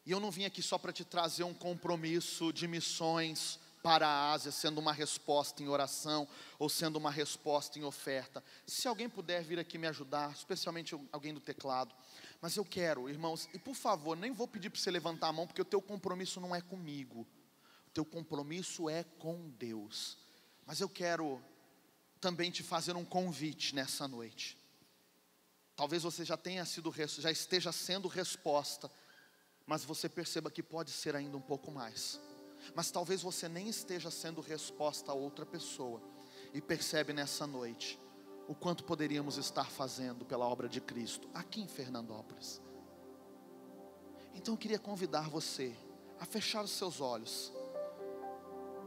E eu não vim aqui só para te trazer um compromisso de missões para a Ásia, sendo uma resposta em oração, ou sendo uma resposta em oferta. Se alguém puder vir aqui me ajudar, especialmente alguém do teclado. Mas eu quero, irmãos, e por favor, nem vou pedir para você levantar a mão, porque o teu compromisso não é comigo. O teu compromisso é com Deus. Mas eu quero também te fazer um convite nessa noite. Talvez você já esteja sendo resposta, mas você perceba que pode ser ainda um pouco mais. Mas talvez você nem esteja sendo resposta a outra pessoa, e percebe nessa noite o quanto poderíamos estar fazendo pela obra de Cristo aqui em Fernandópolis. Então eu queria convidar você a fechar os seus olhos,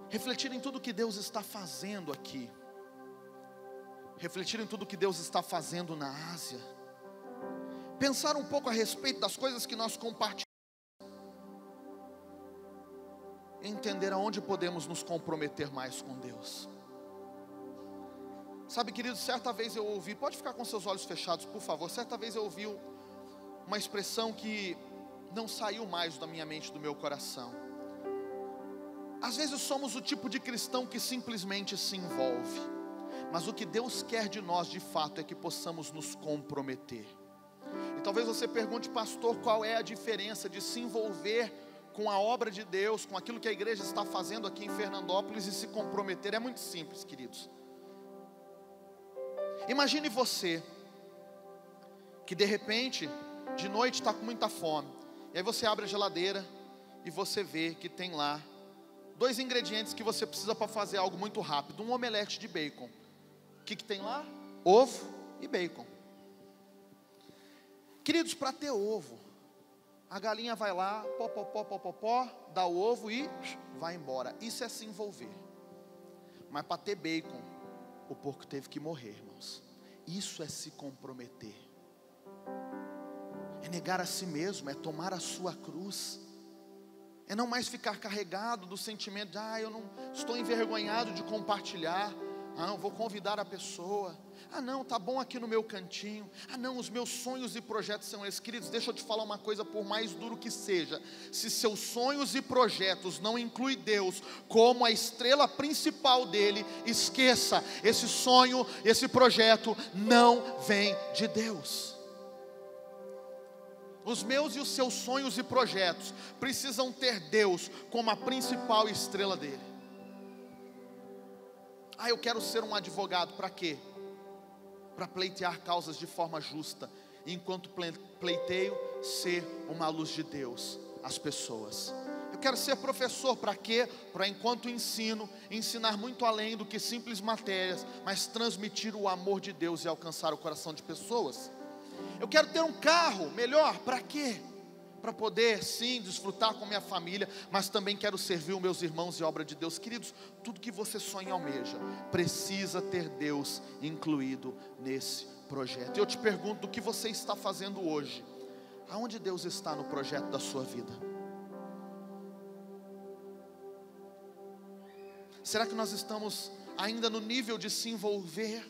refletir em tudo que Deus está fazendo aqui, refletir em tudo que Deus está fazendo na Ásia, pensar um pouco a respeito das coisas que nós compartilhamos, entender aonde podemos nos comprometer mais com Deus. Sabe, querido, certa vez eu ouvi, pode ficar com seus olhos fechados, por favor. Certa vez eu ouvi uma expressão que não saiu mais da minha mente, do meu coração. Às vezes somos o tipo de cristão que simplesmente se envolve, mas o que Deus quer de nós de fato é que possamos nos comprometer. E talvez você pergunte, pastor, qual é a diferença de se envolver com a obra de Deus, com aquilo que a igreja está fazendo aqui em Fernandópolis e se comprometer? É muito simples, queridos. Imagine você que de repente, de noite está com muita fome, e aí você abre a geladeira e você vê que tem lá 2 ingredientes que você precisa para fazer algo muito rápido: um omelete de bacon. O que tem lá? Ovo e bacon. Queridos, para ter ovo, a galinha vai lá, pó, dá o ovo e vai embora. Isso é se envolver. Mas para ter bacon, o porco teve que morrer, irmãos. Isso é se comprometer. É negar a si mesmo, é tomar a sua cruz. É não mais ficar carregado do sentimento de, eu não estou envergonhado de compartilhar. Não, vou convidar a pessoa. Não, tá bom aqui no meu cantinho. Não, os meus sonhos e projetos são esses. Queridos, deixa eu te falar uma coisa, por mais duro que seja. Se seus sonhos e projetos não incluem Deus como a estrela principal dele, esqueça, esse sonho, esse projeto não vem de Deus. Os meus e os seus sonhos e projetos precisam ter Deus como a principal estrela dele. Eu quero ser um advogado, para quê? Para pleitear causas de forma justa, enquanto pleiteio, ser uma luz de Deus às pessoas. Eu quero ser professor, para quê? Para, enquanto ensino, ensinar muito além do que simples matérias, mas transmitir o amor de Deus e alcançar o coração de pessoas. Eu quero ter um carro melhor, para quê? Para poder sim desfrutar com minha família, mas também quero servir os meus irmãos e obra de Deus. Queridos, tudo que você sonha e almeja precisa ter Deus incluído nesse projeto. E eu te pergunto, do que você está fazendo hoje? Aonde Deus está no projeto da sua vida? Será que nós estamos ainda no nível de se envolver?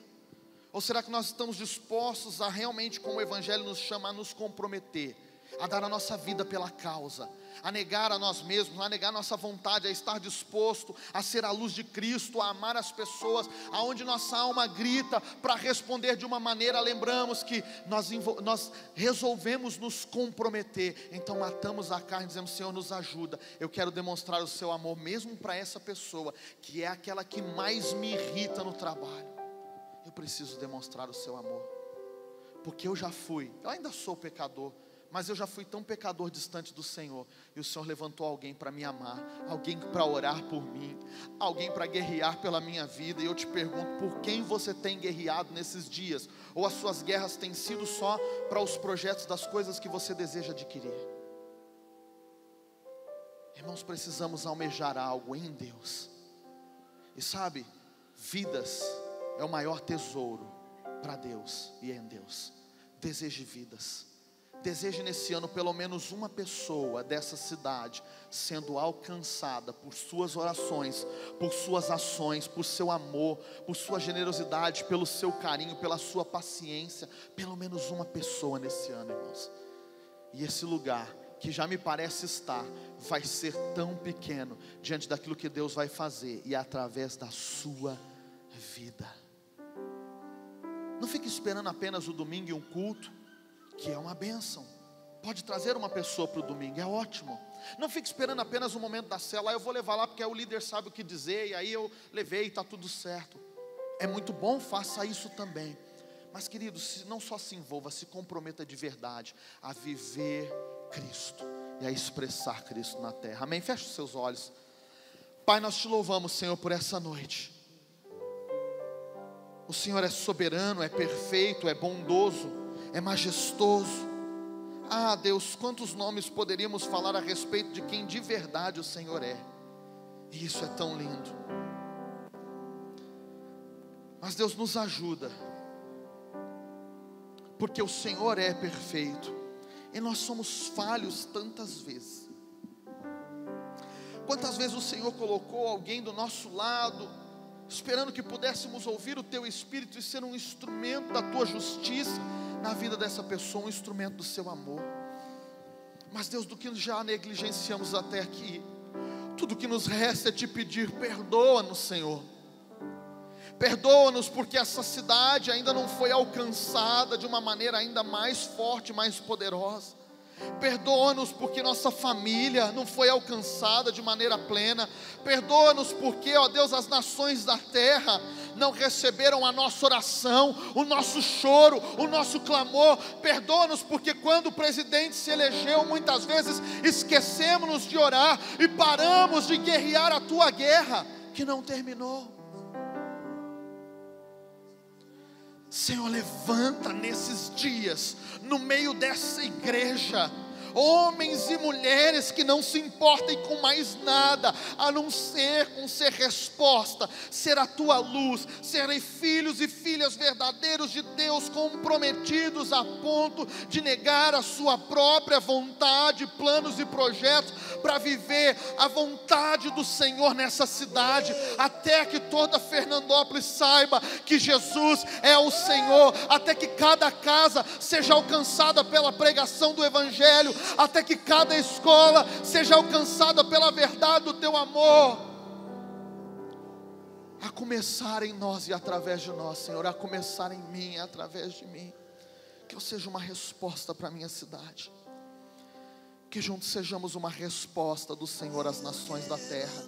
Ou será que nós estamos dispostos a realmente, como o Evangelho nos chama, a nos comprometer, a dar a nossa vida pela causa, a negar a nós mesmos, a negar a nossa vontade, a estar disposto a ser a luz de Cristo, a amar as pessoas, aonde nossa alma grita para responder de uma maneira? Lembramos que nós resolvemos nos comprometer, então matamos a carne, dizemos, Senhor, nos ajuda, eu quero demonstrar o seu amor, mesmo para essa pessoa, que é aquela que mais me irrita no trabalho. Eu preciso demonstrar o seu amor, porque eu ainda sou pecador, mas eu já fui tão pecador distante do Senhor, e o Senhor levantou alguém para me amar, alguém para orar por mim, alguém para guerrear pela minha vida. E eu te pergunto, por quem você tem guerreado nesses dias? Ou as suas guerras têm sido só para os projetos das coisas que você deseja adquirir? Irmãos, precisamos almejar algo em Deus. E sabe, vidas é o maior tesouro para Deus e em Deus. Deseje vidas. deseje nesse ano pelo menos uma pessoa dessa cidade sendo alcançada por suas orações, por suas ações, por seu amor, por sua generosidade, pelo seu carinho, pela sua paciência. Pelo menos uma pessoa nesse ano, irmãos. E esse lugar, que já me parece estar, vai ser tão pequeno diante daquilo que Deus vai fazer, e através da sua vida. Não fique esperando apenas o domingo e um culto, que é uma bênção. Pode trazer uma pessoa para o domingo, é ótimo. Não fique esperando apenas o momento da célula, eu vou levar lá porque aí o líder sabe o que dizer, e aí eu levei e está tudo certo. É muito bom, faça isso também. Mas querido, não só se envolva, se comprometa de verdade a viver Cristo e a expressar Cristo na terra. Amém? Feche os seus olhos. Pai, nós te louvamos, Senhor, por essa noite. O Senhor é soberano, é perfeito, é bondoso, é majestoso. Ah, Deus, quantos nomes poderíamos falar a respeito de quem de verdade o Senhor é. E isso é tão lindo. Mas Deus nos ajuda, porque o Senhor é perfeito e nós somos falhos tantas vezes. Quantas vezes o Senhor colocou alguém do nosso lado, esperando que pudéssemos ouvir o Teu Espírito e ser um instrumento da Tua justiça na vida dessa pessoa, um instrumento do Seu amor. Mas Deus, do que já negligenciamos até aqui, tudo que nos resta é Te pedir, perdoa-nos, Senhor. Perdoa-nos porque essa cidade ainda não foi alcançada de uma maneira ainda mais forte, mais poderosa. Perdoa-nos porque nossa família não foi alcançada de maneira plena. Perdoa-nos porque, ó Deus, as nações da terra não receberam a nossa oração, o nosso choro, o nosso clamor. Perdoa-nos porque quando o presidente se elegeu, muitas vezes esquecemos de orar e paramos de guerrear a Tua guerra, que não terminou. Senhor, levanta nesses dias, no meio dessa igreja, homens e mulheres que não se importem com mais nada, a não ser com ser resposta, ser a Tua luz, serem filhos e filhas verdadeiros de Deus, comprometidos a ponto de negar a sua própria vontade, planos e projetos, para viver a vontade do Senhor nessa cidade, até que toda Fernandópolis saiba que Jesus é o Senhor, até que cada casa seja alcançada pela pregação do Evangelho, até que cada escola seja alcançada pela verdade do Teu amor, a começar em nós e através de nós, Senhor, a começar em mim e através de mim, que eu seja uma resposta para a minha cidade, que juntos sejamos uma resposta do Senhor às nações da terra.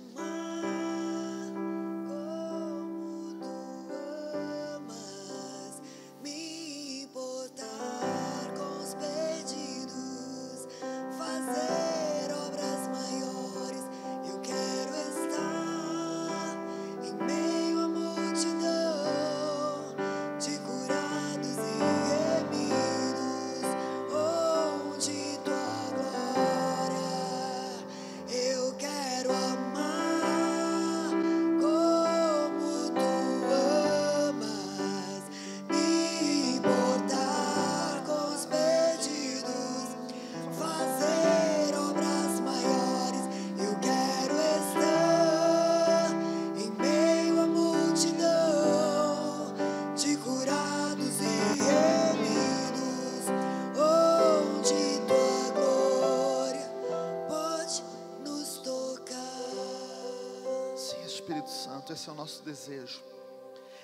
Esse é o nosso desejo,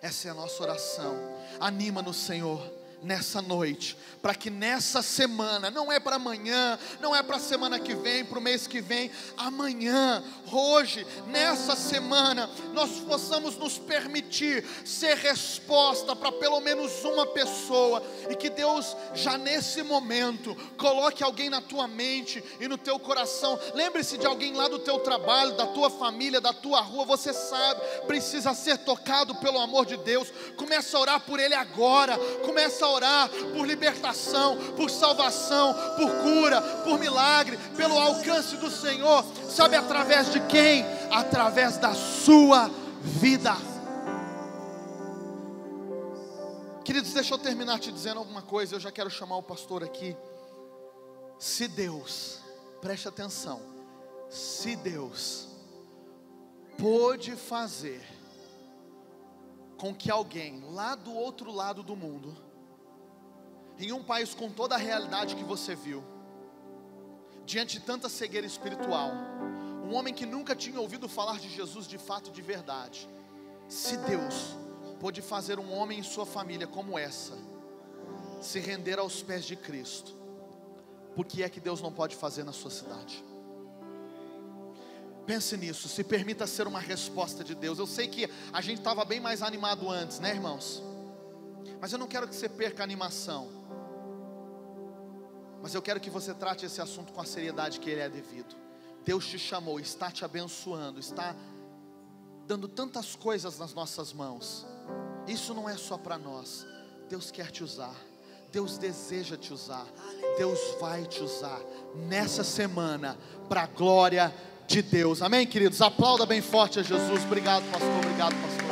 essa é a nossa oração. Anima-nos, Senhor, nessa noite, para que nessa semana, não é para amanhã, não é para a semana que vem, para o mês que vem, amanhã, hoje, nessa semana, nós possamos nos permitir ser resposta para pelo menos uma pessoa, e que Deus já nesse momento coloque alguém na tua mente e no teu coração. Lembre-se de alguém lá do teu trabalho, da tua família, da tua rua, você sabe, precisa ser tocado pelo amor de Deus. Começa a orar por ele agora, começa a orar por libertação, por salvação, por cura, por milagre, pelo alcance do Senhor. Sabe através de quem? Através da sua vida. Queridos, deixa eu terminar te dizendo alguma coisa. Eu já quero chamar o pastor aqui. Se Deus, preste atenção, se Deus pôde fazer com que alguém lá do outro lado do mundo, em um país com toda a realidade que você viu, diante de tanta cegueira espiritual, um homem que nunca tinha ouvido falar de Jesus de fato, de verdade, se Deus pôde fazer um homem e sua família como essa, se render aos pés de Cristo, por que é que Deus não pode fazer na sua cidade? Pense nisso, se permita ser uma resposta de Deus. Eu sei que a gente estava bem mais animado antes, né, irmãos? Mas eu não quero que você perca a animação. Mas eu quero que você trate esse assunto com a seriedade que ele é devido. Deus te chamou, está te abençoando, está dando tantas coisas nas nossas mãos. Isso não é só para nós. Deus quer te usar. Deus deseja te usar. Deus vai te usar nessa semana para a glória de Deus. Amém, queridos? Aplauda bem forte a Jesus. Obrigado, pastor. Obrigado, pastor.